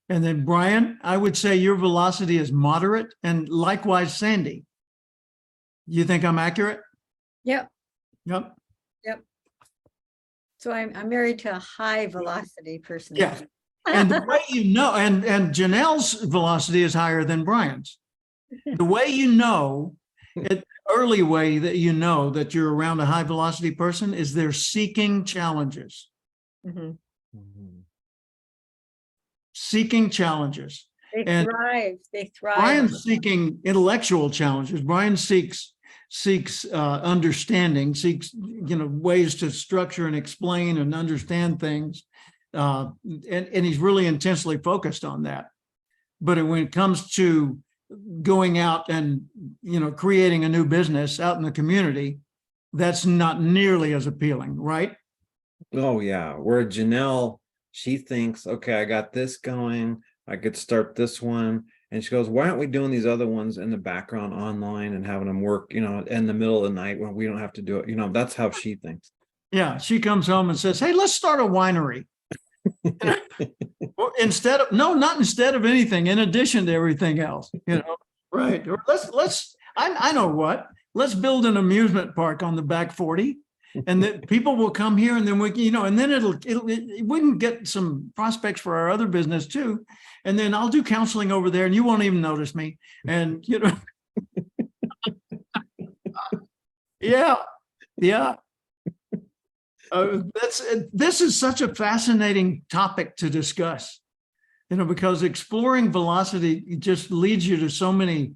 And then Brian, I would say your velocity is moderate, and likewise, Sandy. You think I'm accurate? Yep. Yep. So I'm married to a high velocity person. Yeah. And the way and Janelle's velocity is higher than Brian's. The way early way that that you're around a high velocity person is they're seeking challenges. Mhm. Seeking challenges. They And thrive. They thrive. Brian's seeking intellectual challenges. Brian seeks understanding, seeks ways to structure and explain and understand things, and he's really intensely focused on that. But when it comes to going out and creating a new business out in the community, that's not nearly as appealing, right? Oh yeah, where Janelle, she thinks, okay, I got this going, I could start this one. And she goes, why aren't we doing these other ones in the background online and having them work, in the middle of the night when we don't have to do it? That's how she thinks. Yeah, she comes home and says, hey, let's start a winery. Well, not instead of anything, in addition to everything else, right? Or I know what, let's build an amusement park on the back 40, and that people will come here, and then and then we can get some prospects for our other business too. And then I'll do counseling over there and you won't even notice me. And, yeah. This is such a fascinating topic to discuss, because exploring velocity just leads you to so many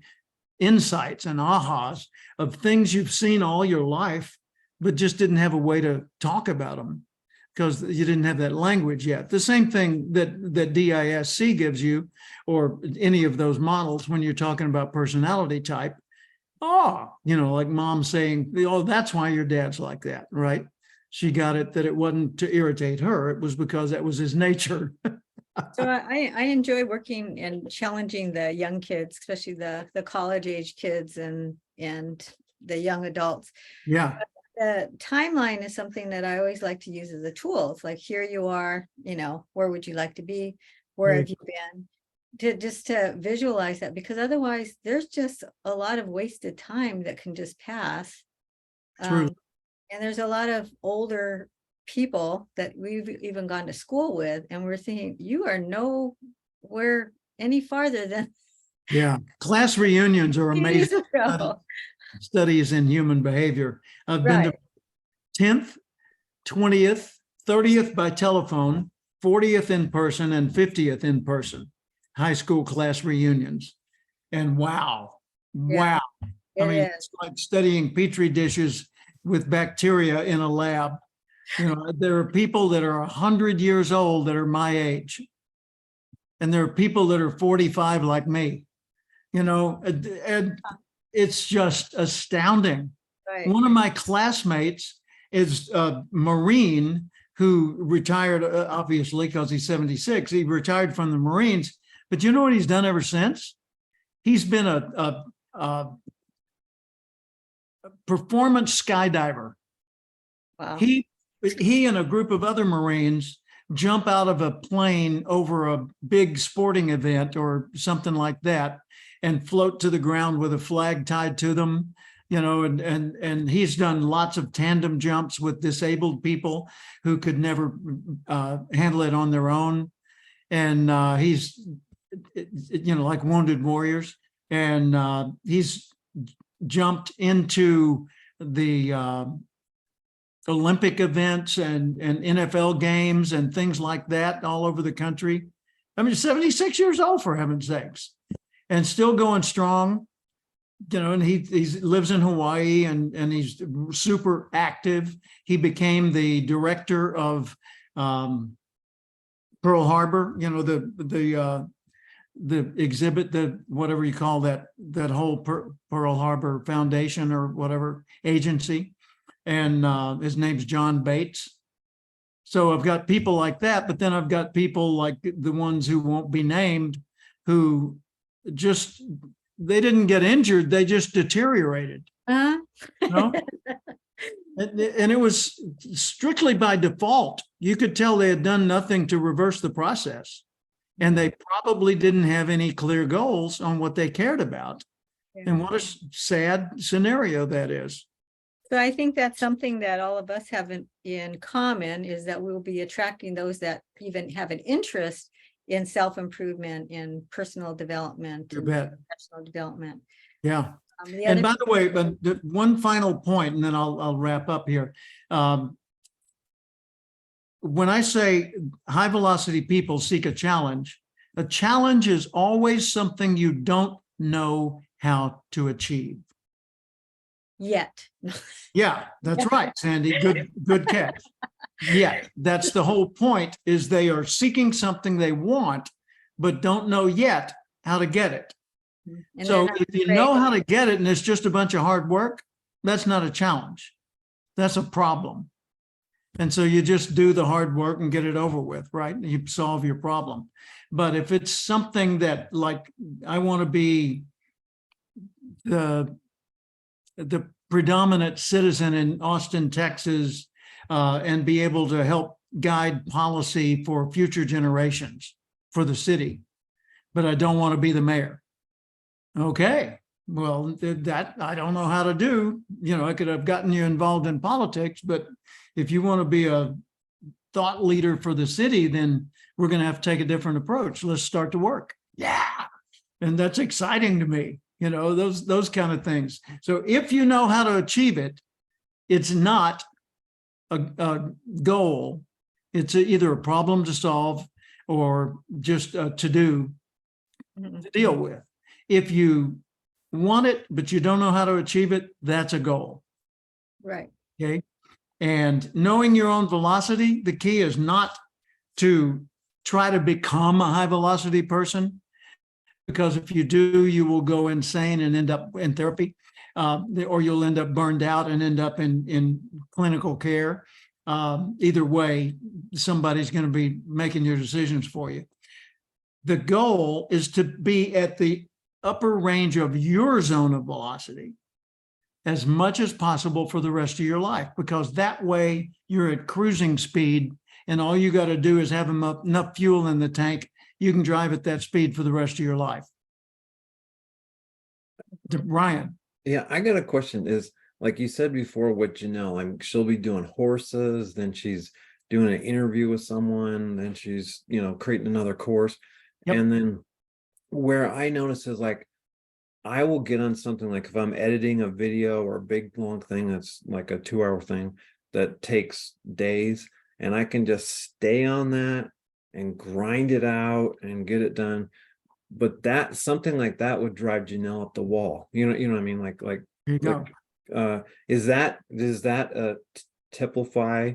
insights and ahas of things you've seen all your life, but just didn't have a way to talk about them because you didn't have that language yet. The same thing that DISC gives you, or any of those models when you're talking about personality type. Oh, like mom saying, oh, that's why your dad's like that, right? She got it that it wasn't to irritate her. It was because that was his nature. So I enjoy working and challenging the young kids, especially the college age kids and the young adults. Yeah. The timeline is something that I always like to use as a tool. It's like, here you are, where would you like to be? Where have you been? Just to visualize that, because otherwise there's just a lot of wasted time that can just pass. True. And there's a lot of older people that we've even gone to school with, and we're thinking, you are nowhere any farther than Yeah. Class reunions are years amazing ago. studies in human behavior. I've been to Right. 10th, 20th, 30th by telephone, 40th in person, and 50th in person high school class reunions. And wow. Yeah, I mean, It it's is. like studying petri dishes with bacteria in a lab. There are people that are 100 years old that are my age. And there are people that are 45 like me, and it's just astounding. Right. One of my classmates is a Marine who retired, obviously, because he's 76. He retired from the Marines. But you know what he's done ever since? He's been a performance skydiver. Wow. He and a group of other Marines jump out of a plane over a big sporting event or something like that and float to the ground with a flag tied to them, and he's done lots of tandem jumps with disabled people who could never handle it on their own. And he's, like Wounded Warriors. And he's jumped into the Olympic events and NFL games and things like that all over the country. I mean, 76 years old, for heaven's sakes, and still going strong. And he lives in Hawaii and he's super active. He became the director of Pearl Harbor, the exhibit, the whatever you call that whole Pearl Harbor Foundation or whatever agency. And his name's John Bates. So I've got people like that, but then I've got people like the ones who won't be named, who just, they didn't get injured, they just deteriorated. Uh-huh. And it was strictly by default. You could tell they had done nothing to reverse the process. And they probably didn't have any clear goals on what they cared about. Yeah. And what a sad scenario that is. So I think that's something that all of us have in common, is that we'll be attracting those that even have an interest in self-improvement, in personal development, You and bet. professional development. Yeah. The And other by the way, but one final point, and then I'll wrap up here. When I say high velocity people seek a challenge is always something you don't know how to achieve. yet. Yeah, that's right, Sandy. Good catch. Yeah, that's the whole point, is they are seeking something they want, but don't know yet how to get it. And So they're not if you afraid. know how to get it and it's just a bunch of hard work, that's not a challenge. that's a problem. And so you just do the hard work and get it over with, right? You solve your problem. But if it's something that, like, I want to be the predominant citizen in Austin, Texas, and be able to help guide policy for future generations for the city, but I don't want to be the mayor. Okay, well, that I don't know how to do. You know, I could have gotten you involved in politics, but if you want to be a thought leader for the city, then we're going to have to take a different approach. Let's start to work. Yeah. And that's exciting to me, you know, those kind of things. So if you know how to achieve it, it's not a goal. It's either a problem to solve or just a to-do to deal with. If you want it, but you don't know how to achieve it, that's a goal. Right. Okay. And knowing your own velocity, the key is not to try to become a high velocity person, because if you do, you will go insane and end up in therapy, or you'll end up burned out and end up in clinical care. Either way, somebody's going to be making your decisions for you. The goal is to be at the upper range of your zone of velocity as much as possible for the rest of your life, because that way you're at cruising speed and all you got to do is have enough fuel in the tank. You can drive at that speed for the rest of your life. Ryan. Yeah, I got a question. Is, like you said before with Janelle, like she'll be doing horses, then she's doing an interview with someone, then she's, you know, creating another course. Yep. And then where I notice is, like, I will get on something, like if I'm editing a video or a big long thing that's like a 2-hour thing that takes days, and I can just stay on that and grind it out and get it done. But that, something like that would drive Janelle up the wall. You know what I mean? Like There you go. does that typify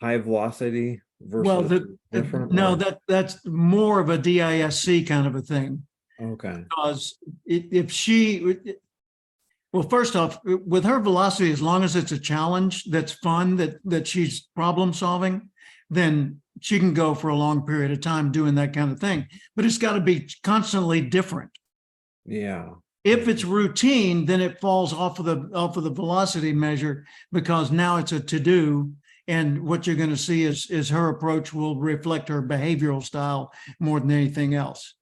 high velocity versus Well, different? no, or- that's more of a DISC kind of a thing. Okay. Because if she, well, first off, with her velocity, as long as it's a challenge that's fun, that she's problem solving, then she can go for a long period of time doing that kind of thing. But it's got to be constantly different. Yeah. If it's routine, then it falls off of the velocity measure, because now it's a to-do. And what you're going to see is her approach will reflect her behavioral style more than anything else.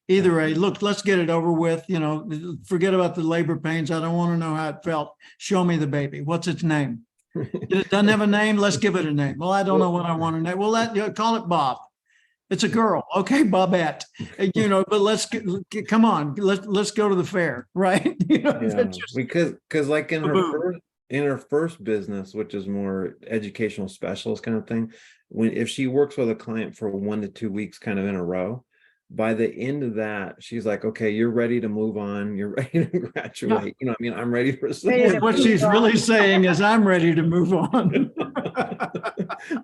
Either way, look, let's get it over with. You know, forget about the labor pains. I don't want to know how it felt. Show me the baby. What's its name? It doesn't have a name. Let's give it a name. Well, I don't know what I want to name. Well, call it Bob. It's a girl. Okay, Bobette. You know, but come on. Let's go to the fair, right? You know, Yeah, just because like in Boom. her first business, which is more educational specialist kind of thing, if she works with a client for 1 to 2 weeks kind of in a row, by the end of that, she's like, okay, you're ready to move on, you're ready to graduate. You know what I mean? I'm ready for some Ready to more what move she's on. really saying is, I'm ready to move on.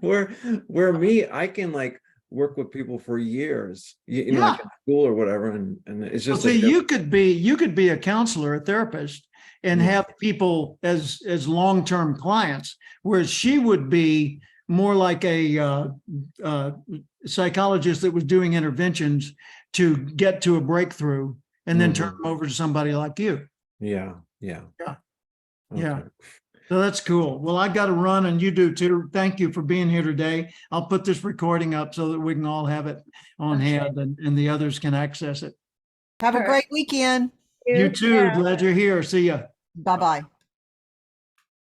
where me, I can like work with people for years, you know, like in school or whatever, and it's Well, just a see, you could be a counselor, a therapist, and Yeah. have people as long-term clients, whereas she would be more like a psychologist that was doing interventions to get to a breakthrough and then turn Mhm. them over to somebody like you. Yeah. Yeah. Okay. So that's cool. Well, I got to run and you do too. Thank you for being here today. I'll put this recording up so that we can all have it on Okay. hand and the others can access it. Have a All right. great weekend. You too. Yeah. Glad you're here. See ya. Bye-bye.